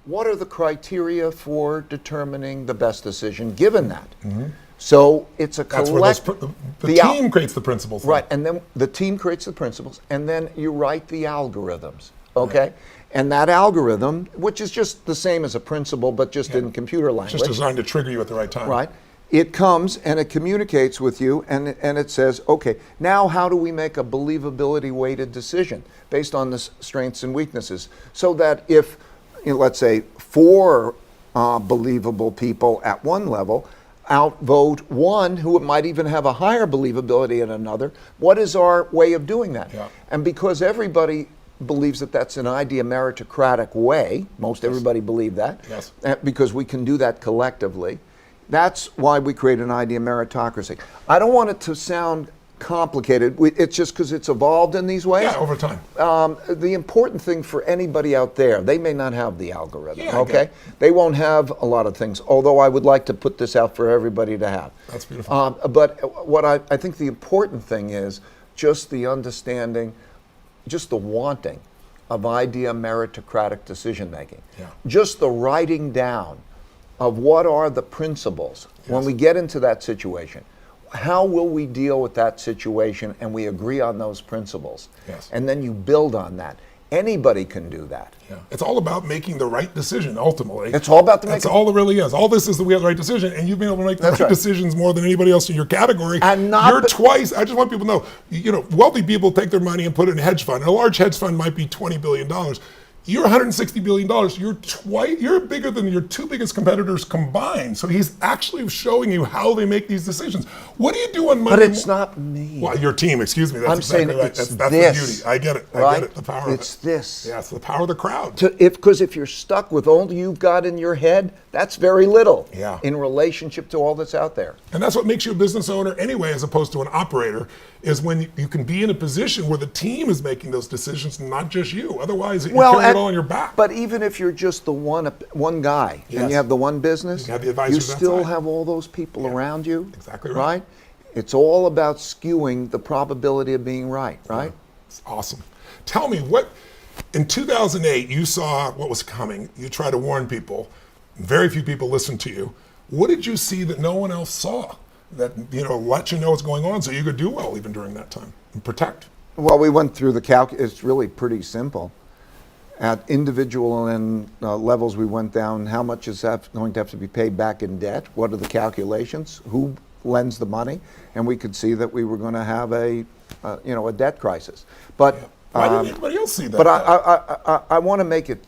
what are the criteria for determining the best decision given that? Mm-hmm. So it's a collective. The team creates the principles. Right, and then the team creates the principles, and then you write the algorithms, okay? Right. And that algorithm, which is just the same as a principle, but just in computer language. Just designed to trigger you at the right time. Right. It comes and it communicates with you, and it says, okay, now how do we make a believability-weighted decision based on the strengths and weaknesses? So that if, let's say, 4 believable people at one level outvote 1 who might even have a higher believability at another, what is our way of doing that? Yeah. And because everybody believes that that's an idea meritocratic way, most everybody believe that, because we can do that collectively. That's why we create an idea meritocracy. I don't want it to sound complicated. It's just because it's evolved in these ways. Yeah, over time. The important thing for anybody out there, they may not have the algorithm, okay? They won't have a lot of things, although I would like to put this out for everybody to have. That's beautiful. But what I think the important thing is just the understanding, just the wanting of idea meritocratic decision making. Yeah. Just the writing down of what are the principles when we get into that situation. How will we deal with that situation, and we agree on those principles. Yes. And then you build on that. Anybody can do that. Yeah. It's all about making the right decision, ultimately. It's all about That's all it really is. All this is that we have the right decision, and you've been able to make the right decisions more than anybody else in your category. And not twice. I just want people to know, wealthy people take their money and put it in a hedge fund. And a large hedge fund might be $20 billion. You're $160 billion. You're bigger than your 2 biggest competitors combined. So he's actually showing you how they make these decisions. What do you do on Monday? But it's not me. Well, your team, excuse me. That's I'm exactly saying right. It's that's this, the beauty. I get it. Right? I get it. The power of it. It's this. Yeah, it's the power of the crowd. Because if you're stuck with all you've got in your head, that's very little in relationship to all that's out there. And that's what makes you a business owner anyway, as opposed to an operator, is when you can be in a position where the team is making those decisions, not just you. Otherwise, you carry it all on your back. But even if you're just the one guy and you have the one business, you still have all those people around you. Exactly right. It's all about skewing the probability of being right? Yeah. It's awesome. Tell me, in 2008, you saw what was coming. You tried to warn people. Very few people listened to you. What did you see that no one else saw that let you know what's going on so you could do well even during that time and protect? Well, we went through the calc. It's really pretty simple. At individual and levels, we went down how much is going to have to be paid back in debt, what are the calculations, who lends the money, and we could see that we were going to have a debt crisis. But why didn't anybody else see that? But I want to make it.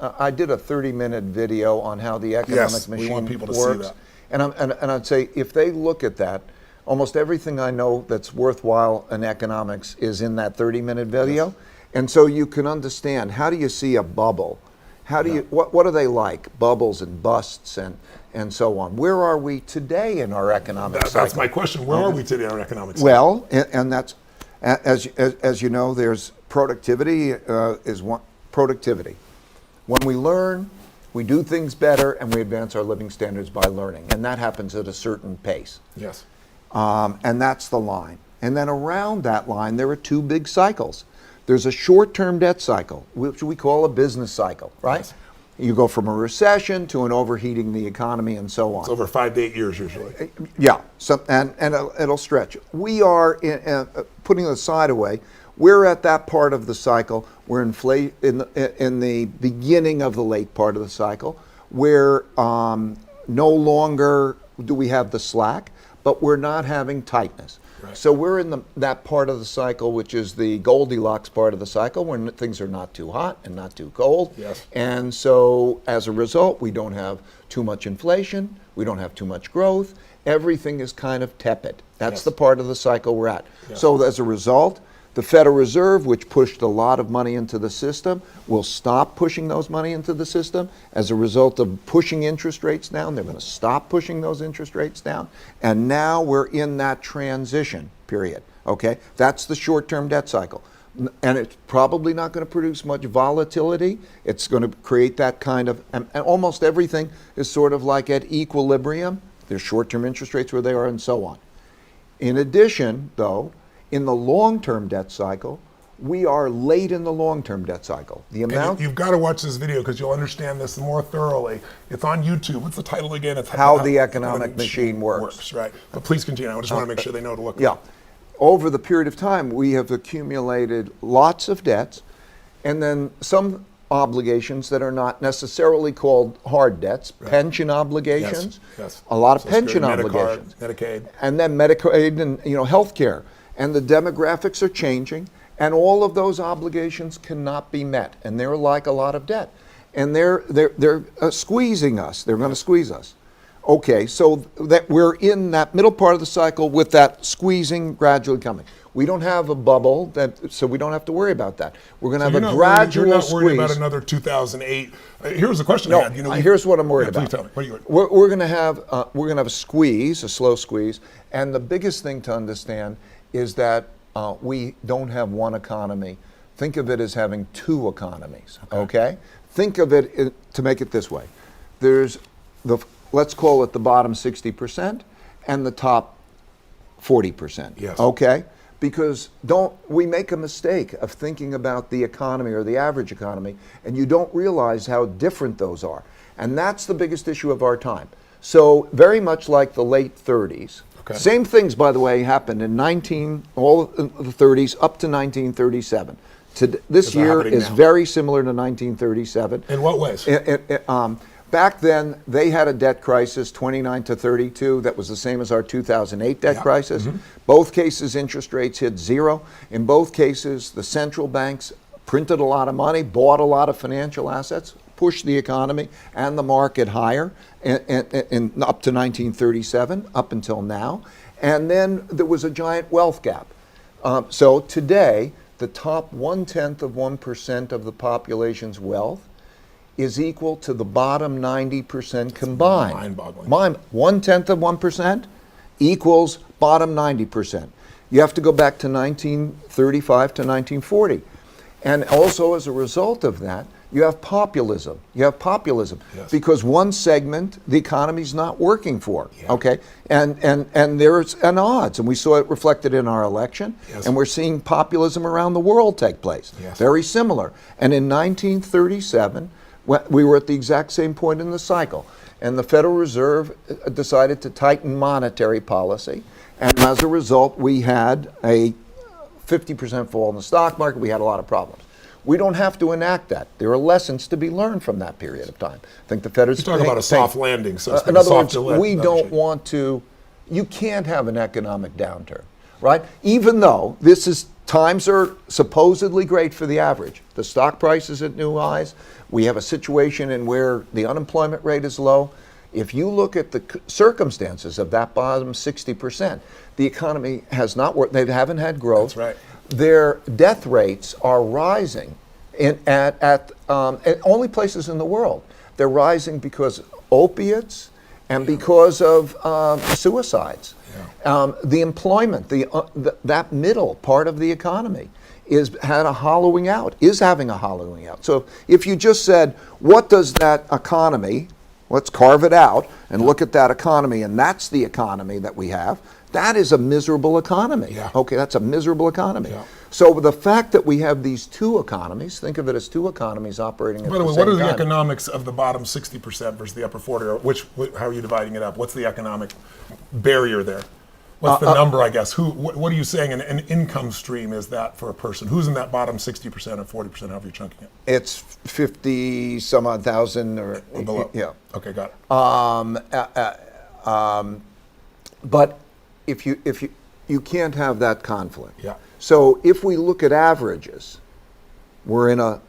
I did a 30-minute video on how the economic machine we want people to works, see that. And I'd say if they look at that, almost everything I know that's worthwhile in economics is in that 30-minute video. Yes. And so you can understand, how do you see a bubble How do you, what are they like? Bubbles and busts and so on. Where are we today in our economic cycle? That's my question. Where are we today in our economic cycle? Well, and that's, as you know, there's productivity is one, productivity. When we learn, we do things better and we advance our living standards by learning. And that happens at a certain pace. Yes. And that's the line. And then around that line, there are two big cycles. There's a short-term debt cycle, which we call a business cycle, right? Yes. You go from a recession to an overheating the economy and so on. It's over 5 to 8 years usually. Yeah, so, and it'll stretch. We are, putting the side away, we're at that part of the cycle. We're in the beginning of the late part of the cycle, where no longer do we have the slack, but we're not having tightness. Right. So we're in that part of the cycle, which is the Goldilocks part of the cycle, when things are not too hot and not too cold. Yes. And so as a result, we don't have too much inflation, we don't have too much growth. Everything is kind of tepid. That's the part of the cycle we're at. Yes. So as a result, the Federal Reserve, which pushed a lot of money into the system, will stop pushing those money into the system. As a result of pushing interest rates down, they're going to stop pushing those interest rates down. And now we're in that transition period, okay? That's the short-term debt cycle. And it's probably not going to produce much volatility. It's going to create that kind of, and almost everything is sort of like at equilibrium. There's short-term interest rates where they are and so on. In addition, though, in the long-term debt cycle, we are late in the long-term debt cycle. The amount you've got to watch this video because you'll understand this more thoroughly. It's on YouTube. What's the title again? It's How the Economic Machine Works. Right. But please continue. I just want to make sure they know to look. Yeah. Over the period of time, we have accumulated lots of debts, and then some obligations that are not necessarily called hard debts, pension obligations, yes. A lot of pension obligations, Medicaid, and then Medicaid and health care. And the demographics are changing, and all of those obligations cannot be met, and they're like a lot of debt, and they're squeezing us. They're going to squeeze us. Okay, so that we're in that middle part of the cycle with that squeezing gradually coming. We don't have a bubble, so we don't have to worry about that. We're going to have a gradual You're not squeeze. worried about another 2008. Here's the question I had. Here's what I'm worried about. Please tell me. What are you worried? We're going to have a squeeze, a slow squeeze, and the biggest thing to understand is that we don't have one economy. Think of it as having two economies, okay? Think of it, to make it this way. There's let's call it the bottom 60% and the top 40%, yes. Okay? Because we make a mistake of thinking about the economy or the average economy, and you don't realize how different those are. And that's the biggest issue of our time. So very much like the late 30s, okay. Same things, by the way, happened in all of the 30s up to 1937. This year is very similar to 1937. In what ways? Back then, they had a debt crisis, 29 to 32, that was the same as our 2008 debt crisis. Mm-hmm. Both cases, interest rates hit zero. In both cases, the central banks printed a lot of money, bought a lot of financial assets, pushed the economy and the market higher and up to 1937, up until now. And then there was a giant wealth gap. So today, the top 1/10% of the population's wealth is equal to the bottom 90% combined. Mind-boggling. 1/10% equals bottom 90%. You have to go back to 1935 to 1940. And also as a result of that, you have populism. Yes. Because one segment the economy's not working for. Yeah. Okay, and there's an odds, and we saw it reflected in our election, yes. And we're seeing populism around the world take place. Yes. Very similar. And in 1937, we were at the exact same point in the cycle, and the Federal Reserve decided to tighten monetary policy, and as a result, we had a 50% fall in the stock market. We had a lot of problems. We don't have to enact that. There are lessons to be learned from that period of time. I think the Fed is talking about a soft landing. So in other words, we don't want to. You can't have an economic downturn, right? Even though times are supposedly great for the average. The stock price is at new highs. We have a situation in where the unemployment rate is low. If you look at the circumstances of that bottom 60%, the economy has not worked. They haven't had growth. That's right. Their death rates are rising at only places in the world. They're rising because of opiates and because of suicides. The employment, that middle part of the economy is having a hollowing out. So if you just said, what does that economy, let's carve it out and look at that economy, and that's the economy that we have, that is a miserable economy. Yeah. Okay, that's a miserable economy. Yeah. So the fact that we have these two economies, think of it as two economies operating at the same time. By the way, what are the economics of the bottom 60% versus the upper 40? Or how are you dividing it up? What's the economic barrier there? What's the number, I guess? What are you saying an income stream is that for a person? Who's in that bottom 60% or 40%, however you're chunking it? It's 50 some odd thousand or below. Yeah. Okay, got it. But if you can't have that conflict. Yeah. So if we look at averages, we're in a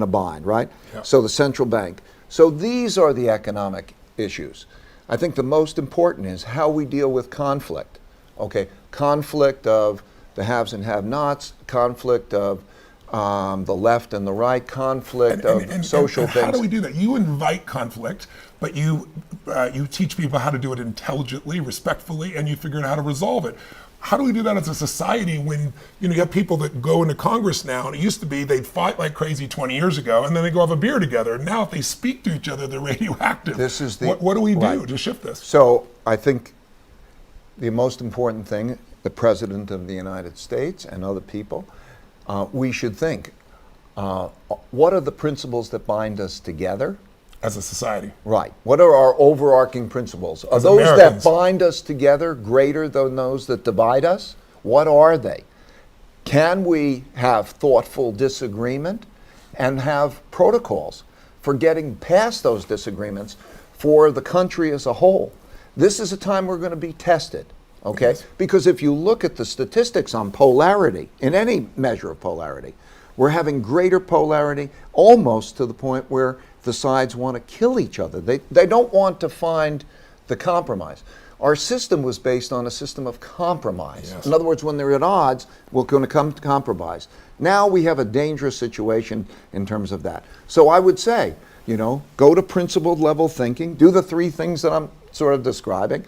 bind, right? Yeah. So the central bank. So these are the economic issues. I think the most important is how we deal with conflict. Okay, conflict of the haves and have-nots, conflict of the left and the right, conflict of social things. How do we do that? You invite conflict, but you teach people how to do it intelligently, respectfully, and you figure out how to resolve it. How do we do that as a society when you have people that go into Congress now, and it used to be they'd fight like crazy 20 years ago, and then they go have a beer together. And now if they speak to each other, they're radioactive. This is what do we do to shift this? So I think the most important thing, the President of the United States and other people, we should think, what are the principles that bind us together? As a society. Right. What are our overarching principles? Are As those Americans. that bind us together greater than those that divide us? What are they? Can we have thoughtful disagreement and have protocols for getting past those disagreements for the country as a whole? This is a time we're going to be tested, okay? Yes. Because if you look at the statistics on polarity, in any measure of polarity, we're having greater polarity almost to the point where the sides want to kill each other. They don't want to find the compromise. Our system was based on a system of compromise. Yes. In other words, when they're at odds, we're going to come to compromise. Now we have a dangerous situation in terms of that. So I would say, go to principled level thinking, do the three things that I'm sort of describing,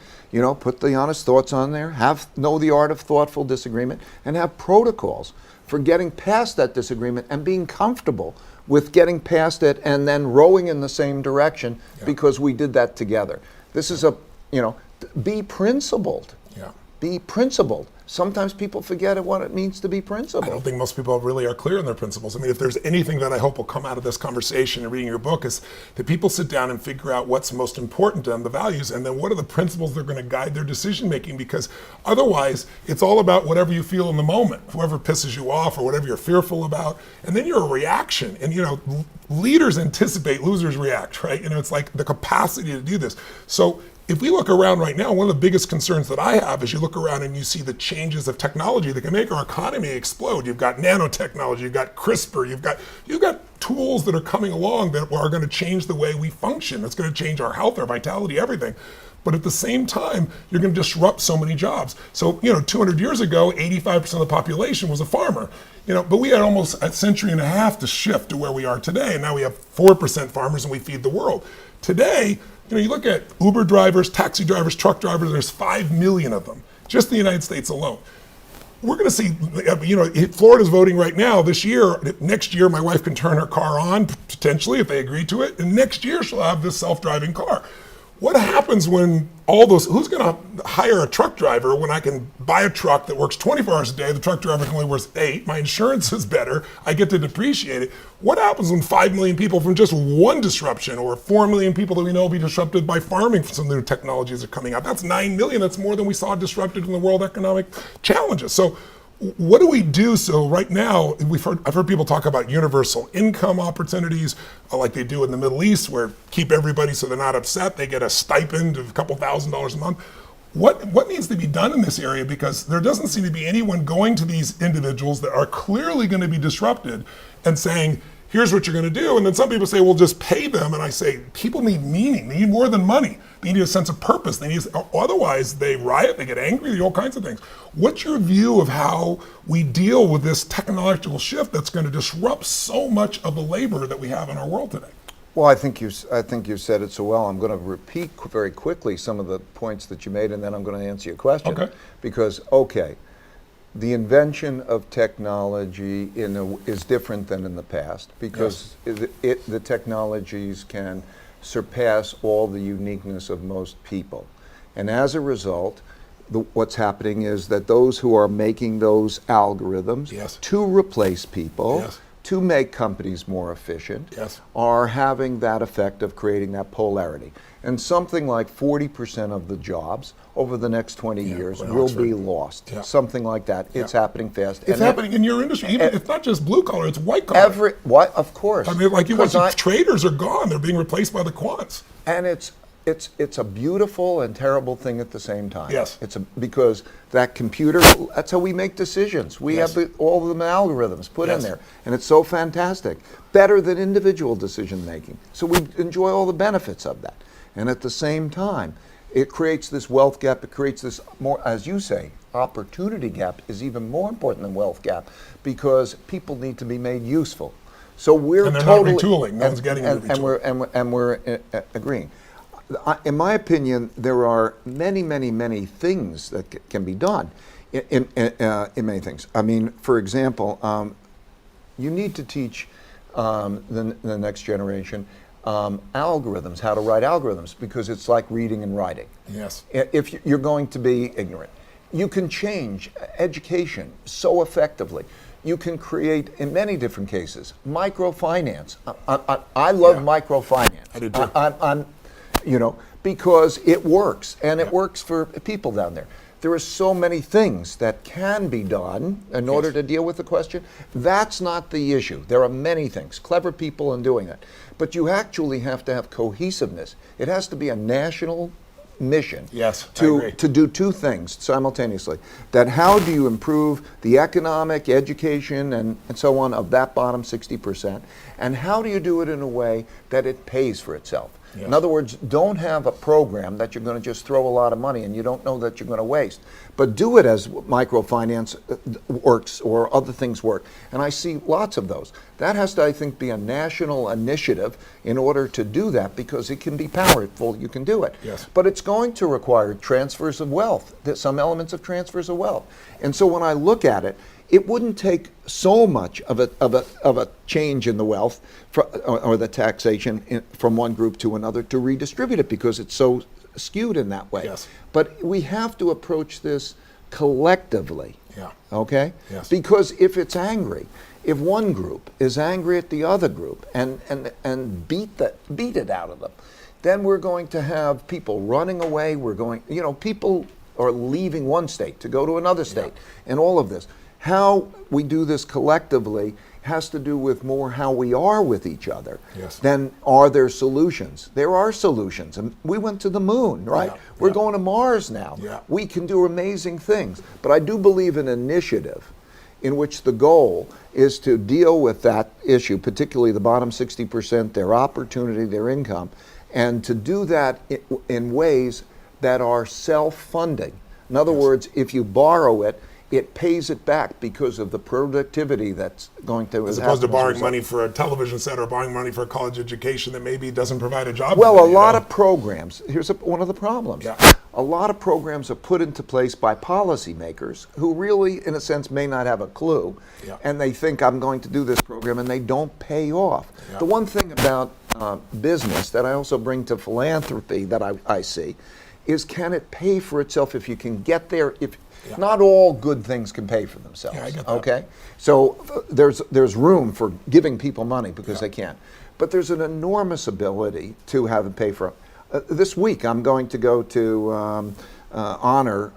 put the honest thoughts on there, know the art of thoughtful disagreement, and have protocols for getting past that disagreement and being comfortable with getting past it and then rowing in the same direction because we did that together. This is be principled. Yeah. Be principled. Sometimes people forget what it means to be principled. I don't think most people really are clear on their principles. I mean, if there's anything that I hope will come out of this conversation and reading your book is that people sit down and figure out what's most important to them, the values, and then what are the principles that are going to guide their decision making, because otherwise it's all about whatever you feel in the moment, whoever pisses you off or whatever you're fearful about, and then you're a reaction. And leaders anticipate, losers react, right? It's like the capacity to do this. So if we look around right now, one of the biggest concerns that I have is you look around and you see the changes of technology that can make our economy explode. You've got nanotechnology, you've got CRISPR, you've got tools that are coming along that are going to change the way we function. It's going to change our health, our vitality, everything. But at the same time, you're going to disrupt so many jobs. So, 200 years ago, 85% of the population was a farmer. But we had almost a century and a half to shift to where we are today. And now we have 4% farmers and we feed the world. Today, you look at Uber drivers, taxi drivers, truck drivers, there's 5 million of them, just in the United States alone. We're going to see, Florida's voting right now this year. Next year, my wife can turn her car on, potentially, if they agree to it. And next year, she'll have this self-driving car. What happens when who's going to hire a truck driver when I can buy a truck that works 24 hours a day, the truck driver can only work 8, my insurance is better, I get to depreciate it. What happens when 5 million people from just one disruption, or 4 million people that we know will be disrupted by farming from some new technologies that are coming out? That's 9 million, that's more than we saw disrupted in the world economic challenges. So what do we do? So right now, I've heard people talk about universal income opportunities, like they do in the Middle East, where keep everybody so they're not upset. They get a stipend of a couple $1,000s a month. What needs to be done in this area? Because there doesn't seem to be anyone going to these individuals that are clearly going to be disrupted and saying, here's what you're going to do. And then some people say, well, just pay them. And I say, people need meaning. They need more than money. They need a sense of purpose. They need, otherwise they riot, they get angry, they do all kinds of things. What's your view of how we deal with this technological shift that's going to disrupt so much of the labor that we have in our world today? Well, I think you said it so well. I'm going to repeat very quickly some of the points that you made, and then I'm going to answer your question. Okay. Because, the invention of technology is different than in the past, because the technologies can surpass all the uniqueness of most people. And as a result, what's happening is that those who are making those algorithms to replace people, to make companies more efficient, are having that effect of creating that polarity. And something like 40% of the jobs over the next 20 years will be lost. Something like that. It's happening fast. It's happening in your industry. Even, it's not just blue collar, it's white collar. Of course. I mean, like you watch, traders are gone. They're being replaced by the quants. And it's a beautiful and terrible thing at the same time. Yes. Because that computer, that's how we make decisions. We have all of the algorithms put in there. And it's so fantastic. Better than individual decision making. So we enjoy all the benefits of that. And at the same time, it creates this wealth gap. It creates this more, as you say, opportunity gap is even more important than wealth gap, because people need to be made useful. So we're and they're totally not retooling. No one's getting retooling. And we're agreeing. In my opinion, there are many, many, many things that can be done in many things. I mean, for example, you need to teach the next generation algorithms, how to write algorithms, because it's like reading and writing. Yes. If you're going to be ignorant, you can change education so effectively. You can create, in many different cases, microfinance. I love microfinance. I do too. Because it works, and it works for people down there. There are so many things that can be done in order to deal with the question. That's not the issue. There are many things, clever people in doing it. But you actually have to have cohesiveness. It has to be a national mission to do two things simultaneously. That how do you improve the economic, education, and so on of that bottom 60%, and how do you do it in a way that it pays for itself? Yes. In other words, don't have a program that you're going to just throw a lot of money and you don't know that you're going to waste. But do it as microfinance works or other things work. And I see lots of those. That has to, I think, be a national initiative in order to do that, because it can be powerful. You can do it. Yes. But it's going to require transfers of wealth, some elements of transfers of wealth. And so when I look at it, it wouldn't take so much of a change in the wealth or the taxation from one group to another to redistribute it, because it's so skewed in that way. Yes. But we have to approach this collectively. Yeah. Okay? Yes. Because if it's angry, if one group is angry at the other group and beat it out of them, then we're going to have people running away. People are leaving one state to go to another state, and all of this. How we do this collectively has to do with more how we are with each other than are there solutions. There are solutions. And we went to the moon, right? We're going to Mars now. We can do amazing things. But I do believe in initiative in which the goal is to deal with that issue, particularly the bottom 60%, their opportunity, their income, and to do that in ways that are self-funding. In other words, if you borrow it, it pays it back because of the productivity that's going to happen. As opposed to borrowing money for a television set or borrowing money for a college education that maybe doesn't provide a job. Well, a lot of programs, here's one of the problems. Yeah. A lot of programs are put into place by policymakers who really, in a sense, may not have a clue. And they think, I'm going to do this program, and they don't pay off. The one thing about business that I also bring to philanthropy that I see is, can it pay for itself if you can get there? Not all good things can pay for themselves. I get that. Okay, so there's room for giving people money because they can, but there's an enormous ability to have it pay for it. This week I'm going to go to honor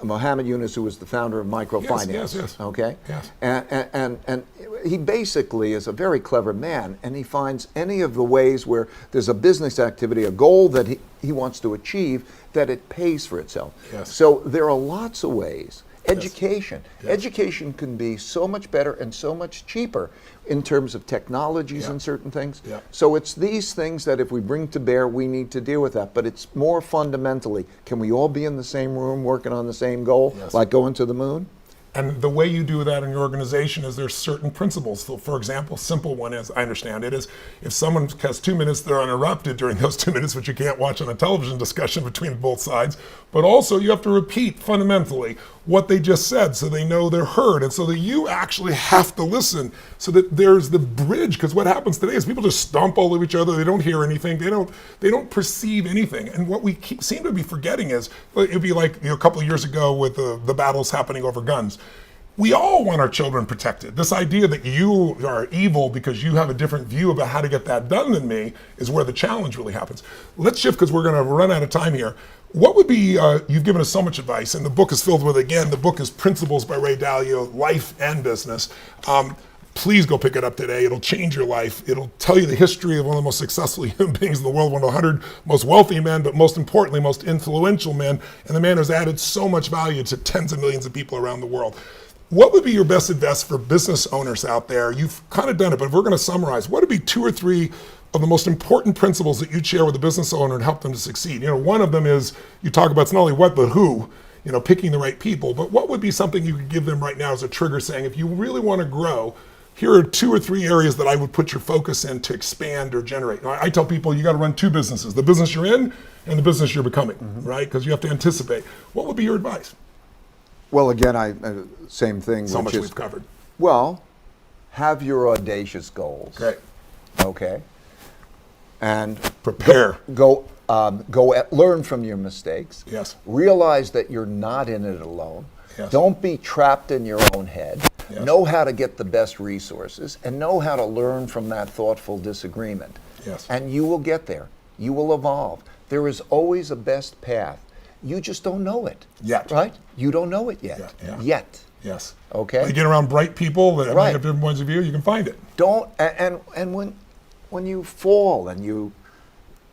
Mohammed Yunus, who was the founder of microfinance. Yes. Okay. Yes. And he basically is a very clever man, and he finds any of the ways where there's a business activity, a goal that he wants to achieve, that it pays for itself. Yes. So there are lots of ways, Education. Yes. Education can be so much better and so much cheaper in terms of technologies and certain things. Yeah. So it's these things that if we bring to bear, we need to deal with that. But it's more fundamentally, can we all be in the same room working on the same goal, like going to the moon? And the way you do that in your organization is there's certain principles. So for example, simple one is, I understand it, is if someone has 2 minutes, they're uninterrupted during those 2 minutes, which you can't watch on a television discussion between both sides. But also you have to repeat fundamentally what they just said so they know they're heard. And so that you actually have to listen so that there's the bridge. Because what happens today is people just stomp all over each other. They don't hear anything. They don't perceive anything. And what we seem to be forgetting is, it'd be like a couple of years ago with the battles happening over guns. We all want our children protected. This idea that you are evil because you have a different view about how to get that done than me is where the challenge really happens. Let's shift because we're going to run out of time here. What would be, you've given us so much advice, and the book is filled with, again, the book is Principles by Ray Dalio, Life and Business. Please go pick it up today. It'll change your life. It'll tell you the history of one of the most successful human beings in the world, one of the 100 most wealthy men, but most importantly, most influential men, and the man who's added so much value to tens of millions of people around the world. What would be your best advice for business owners out there? You've kind of done it, but if we're going to summarize, what would be 2 or 3 of the most important principles that you'd share with a business owner and help them to succeed? One of them is, you talk about, it's not only what, but who, picking the right people, but what would be something you could give them right now as a trigger saying, if you really want to grow, here are 2 or 3 areas that I would put your focus in to expand or generate. I tell people you got to run 2 businesses, the business you're in and the business you're becoming, right? Because you have to anticipate. What would be your advice? Well, again, same thing. So much we've covered. Well, have your audacious goals. Great. Okay. And prepare. Learn from your mistakes. Yes. Realize that you're not in it alone. Yes. Don't be trapped in your own head. Yes. Know how to get the best resources and know how to learn from that thoughtful disagreement. Yes. And you will get there. You will evolve. There is always a best path. You just don't know it. Yet. Right? You don't know it yet. Yeah. Yet. Yes. Okay. You get around bright people that Right. have different points of view, you can find it. And when you fall and you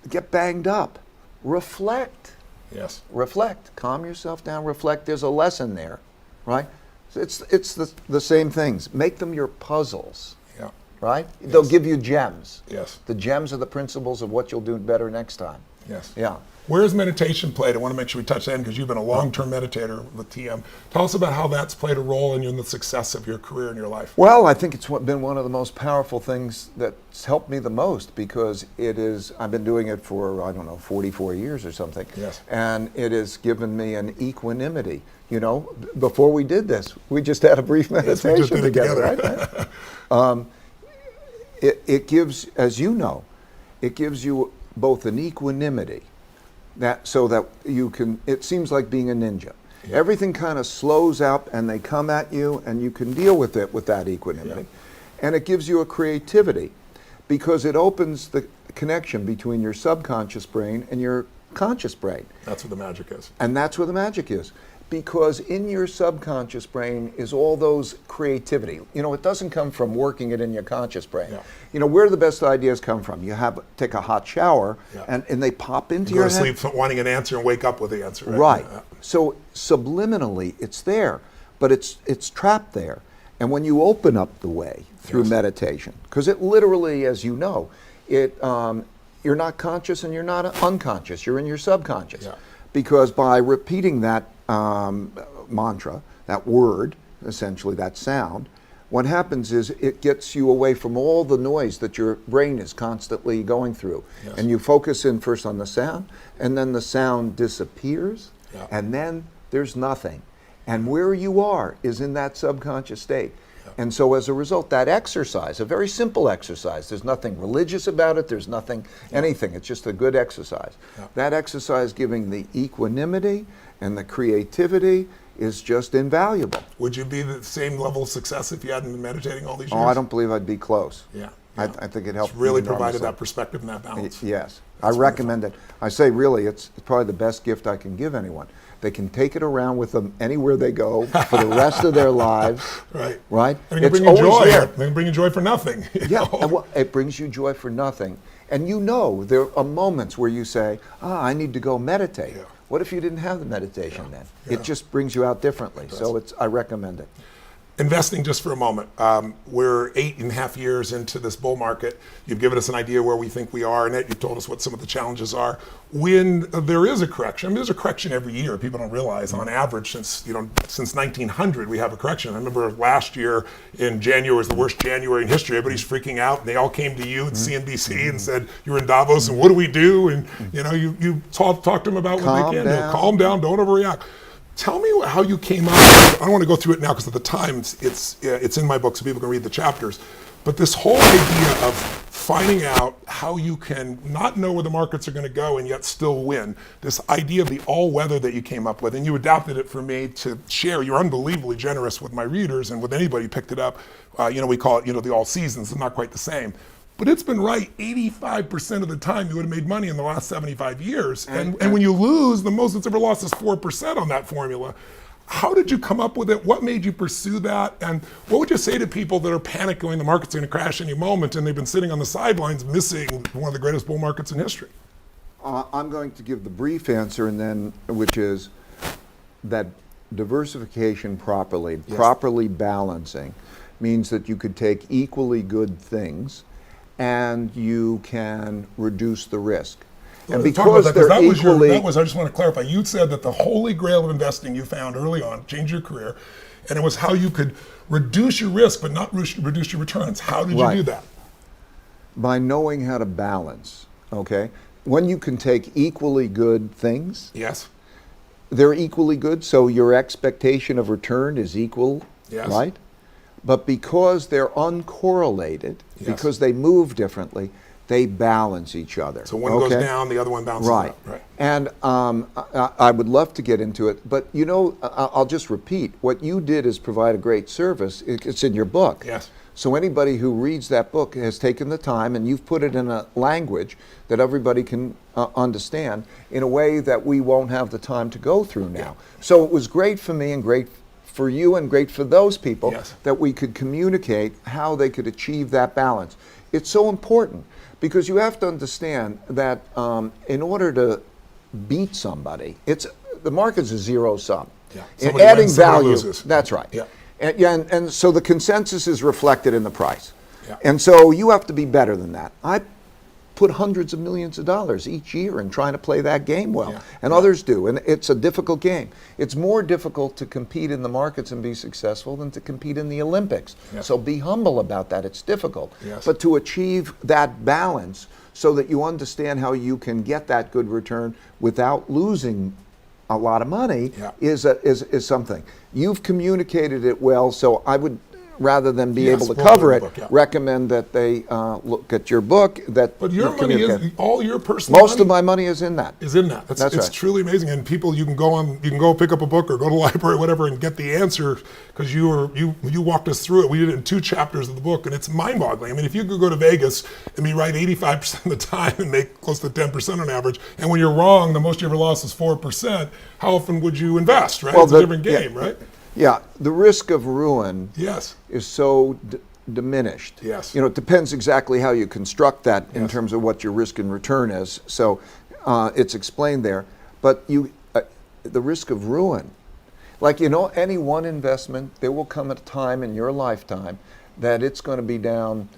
get banged up, reflect. Yes. Reflect. Calm yourself down. Reflect. There's a lesson there, right? It's the same things. Make them your puzzles. Yeah. Right? Yes. They'll give you gems. Yes. The gems are the principles of what you'll do better next time. Yes. Yeah. Where is meditation played? I want to make sure we touch that in because you've been a long-term meditator with TM. Tell us about how that's played a role in the success of your career and your life. Well, I think it's been one of the most powerful things that's helped me the most because I've been doing it for, 44 years or something. Yes. And it has given me an equanimity. Before we did this, we just had a brief meditation Yes, we just did it together. Right? It gives, as you know, it gives you both an equanimity, so that you can, it seems like being a ninja. Yeah. Everything kind of slows up and they come at you and you can deal with it with that equanimity. Yeah. And it gives you a creativity because it opens the connection between your subconscious brain and your conscious brain. That's what the magic is. And that's where the magic is. Because in your subconscious brain is all those creativity. It doesn't come from working it in your conscious brain. Yeah. Where do the best ideas come from? You take a hot shower and they pop into your head. Go to sleep wanting an answer and wake up with the answer. Right. So subliminally it's there, but it's trapped there. And when you open up the way through meditation, because it literally, as you know, you're not conscious and you're not unconscious. You're in your subconscious. Yeah. Because by repeating that mantra, that word, essentially that sound, what happens is it gets you away from all the noise that your brain is constantly going through. Yes. And you focus in first on the sound, and then the sound disappears, and then there's nothing. And where you are is in that subconscious state. And so as a result, that exercise, a very simple exercise, there's nothing religious about it, there's nothing, anything, it's just a good exercise. That exercise giving the equanimity and the creativity is just invaluable. Would you be the same level of success if you hadn't been meditating all these years? Oh, I don't believe I'd be close. Yeah. I think it helped. It's really provided that perspective and that balance. Yes. I recommend it. I say really, it's probably the best gift I can give anyone. They can take it around with them anywhere they go for the rest of their lives. Right. Right? And it can bring you joy. It can bring you joy for nothing. Yeah, it brings you joy for nothing. And there are moments where you say, I need to go meditate. Yeah. What if you didn't have the meditation then? Yeah. It just brings you out differently. So I recommend it. Investing just for a moment. We're 8.5 years into this bull market. You've given us an idea where we think we are, and you've told us what some of the challenges are. When there is a correction, I mean, there's a correction every year. People don't realize, on average, since 1900, we have a correction. I remember last year in January was the worst January in history. Everybody's freaking out, and they all came to you at CNBC and said, "You're in Davos, and what do we do?" And you talk to them about what they can do. Calm down, don't overreact. Tell me how you came up. I don't want to go through it now because at the time it's in my book, so people can read the chapters. But this whole idea of finding out how you can not know where the markets are going to go and yet still win. This idea of the all-weather that you came up with, and you adapted it for me to share. You're unbelievably generous with my readers and with anybody who picked it up. We call it the all seasons. It's not quite the same. But it's been right 85% of the time. You would have made money in the last 75 years. And when you lose, the most it's ever lost is 4% on that formula. How did you come up with it? What made you pursue that? And what would you say to people that are panicking the market's going to crash any moment and they've been sitting on the sidelines missing one of the greatest bull markets in history? I'm going to give the brief answer, and then which is that diversification properly balancing means that you could take equally good things and you can reduce the risk. And because they're equally... I just want to clarify, you said that the holy grail of investing you found early on, changed your career, and it was how you could reduce your risk but not reduce your returns. How did you do that? By knowing how to balance, okay? When you can take equally good things, yes, they're equally good, so your expectation of return is equal, yes, right? But because they're uncorrelated, yes, because they move differently, they balance each other. So one goes down, the other one bounces up. Right. And I would love to get into it, but I'll just repeat. What you did is provide a great service. It's in your book. Yes. So anybody who reads that book has taken the time, and you've put it in a language that everybody can understand in a way that we won't have the time to go through now. Yeah. So it was great for me and great for you and great for those people, yes, that we could communicate how they could achieve that balance. It's so important because you have to understand that in order to beat somebody, the market's a zero sum. Yeah. And adding value, loses. That's right. Yeah. And so the consensus is reflected in the price. Yeah. And so you have to be better than that. I put hundreds of millions of dollars each year in trying to play that game well, yeah, and others do, and it's a difficult game. It's more difficult to compete in the markets and be successful than to compete in the Olympics. Yes. So be humble about that. It's difficult. Yes. But to achieve that balance so that you understand how you can get that good return without losing a lot of money, yeah, is something. You've communicated it well, so I would, rather than be able to cover it, book, yeah, recommend that they look at your book. But your money is all your personal Most of my money is in that. Is in that. That's right. It's truly amazing. And people, you can go pick up a book or go to the library, whatever, and get the answer because you walked us through it. We did it in 2 chapters of the book, and it's mind-boggling. I mean, if you could go to Vegas and be right 85% of the time and make close to 10% on average, and when you're wrong, the most you ever lost is 4%. How often would you invest? Right? Well, it's a different game, right? Yeah, the risk of ruin, yes, is so diminished. Yes. It depends exactly how you construct that in yes, terms of what your risk and return is. So it's explained there. But the risk of ruin, like any one investment, there will come a time in your lifetime that it's going to be down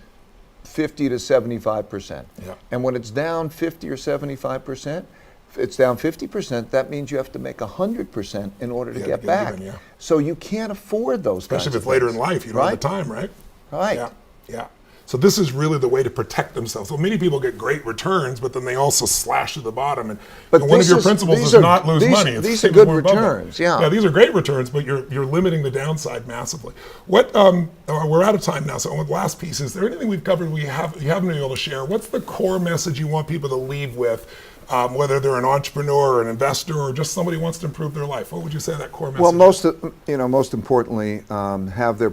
50 to 75%. Yeah. And when it's down 50 or 75%, if it's down 50%, that means you have to make 100% in order to get back. Even, yeah. So you can't afford those kinds of Especially if it's later in life, you don't have the time, right? Right. Yeah, yeah. So this is really the way to protect themselves. So many people get great returns, but then they also slash to the bottom. And one of your principles is not lose money. These are good returns, yeah. Yeah, these are great returns, but you're limiting the downside massively. We're out of time now, so the last piece, is there anything we've covered you haven't been able to share? What's the core message you want people to leave with? Whether they're an entrepreneur or an investor or just somebody who wants to improve their life, what would you say that core message? Well, most importantly, have their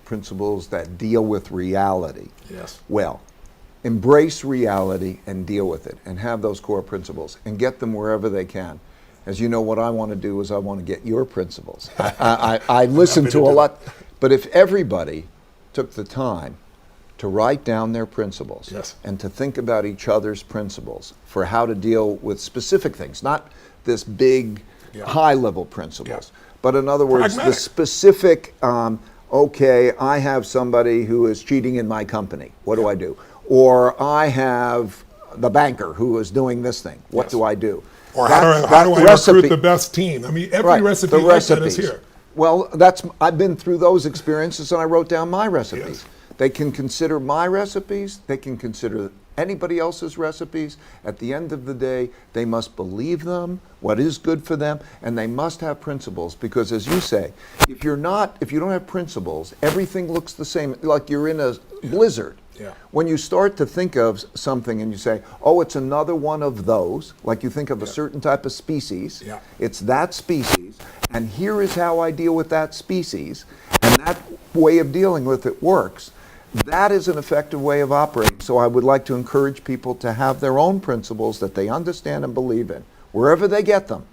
principles that deal with reality. Yes. Well, embrace reality and deal with it, and have those core principles and get them wherever they can. As you know, what I want to do is I want to get your principles. I listen to a lot, but if everybody took the time to write down their principles, yes, and to think about each other's principles for how to deal with specific things, not this big, high-level principles. But in other words, Pragmatic. the specific, okay, I have somebody who is cheating in my company. What do I do? Or I have the banker who is doing this thing. What do I do? Or how do I recruit the best team? I mean, every recipe like that is here. Well, I've been through those experiences, and I wrote down my recipes. They can consider my recipes. They can consider anybody else's recipes. At the end of the day, they must believe them, what is good for them, and they must have principles. Because as you say, if you don't have principles, everything looks the same, like you're in a blizzard. When you start to think of something and you say, oh, it's another one of those, like you think of a certain type of species, it's that species, and here is how I deal with that species, and that way of dealing with it works. That is an effective way of operating. So I would like to encourage people to have their own principles that they understand and believe in, wherever they get them.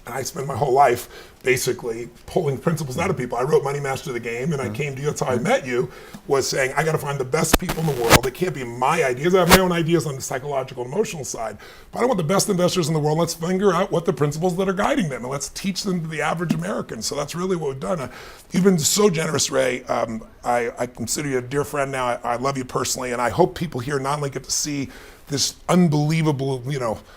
And I spent my whole life basically pulling principles out of people. I wrote Money Master the Game, and I came to you. That's how I met you, was saying, I got to find the best people in the world. It can't be my ideas. I have my own ideas on the psychological and emotional side. But I want the best investors in the world. Let's figure out what the principles that are guiding them, and let's teach them to the average American. So that's really what we've done. You've been so generous, Ray. I consider you a dear friend now. I love you personally, and I hope people here not only get to see this unbelievable,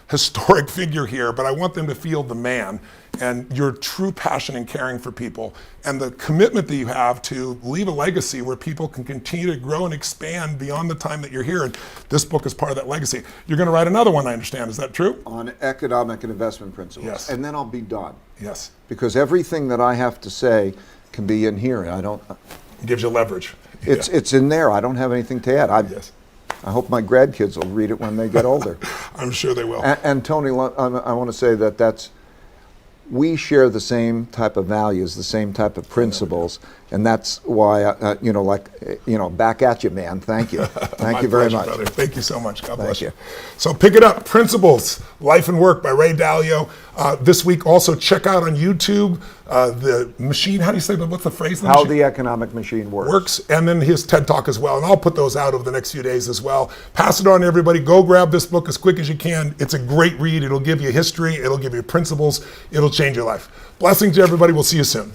historic figure here, but I want them to feel the man and your true passion and caring for people and the commitment that you have to leave a legacy where people can continue to grow and expand beyond the time that you're here. And this book is part of that legacy. You're going to write another one, I understand. Is that true? On economic and investment principles. Yes. And then I'll be done. Yes. Because everything that I have to say can be in here. It gives you leverage. It's in there. I don't have anything to add. Yes. I hope my grandkids will read it when they get older. I'm sure they will. And Tony, I want to say that we share the same type of values, the same type of principles, and that's why, back at you, man. Thank you. Thank you very much. Brother. Thank you so much. God bless you. So pick it up, Principles, Life and Work by Ray Dalio. This week, also check out on YouTube the machine, how do you say that? What's the phrase? How the Economic Machine Works. And then his TED Talk as well. And I'll put those out over the next few days as well. Pass it on to everybody. Go grab this book as quick as you can. It's a great read. It'll give you history. It'll give you principles. It'll change your life. Blessings to everybody. We'll see you soon.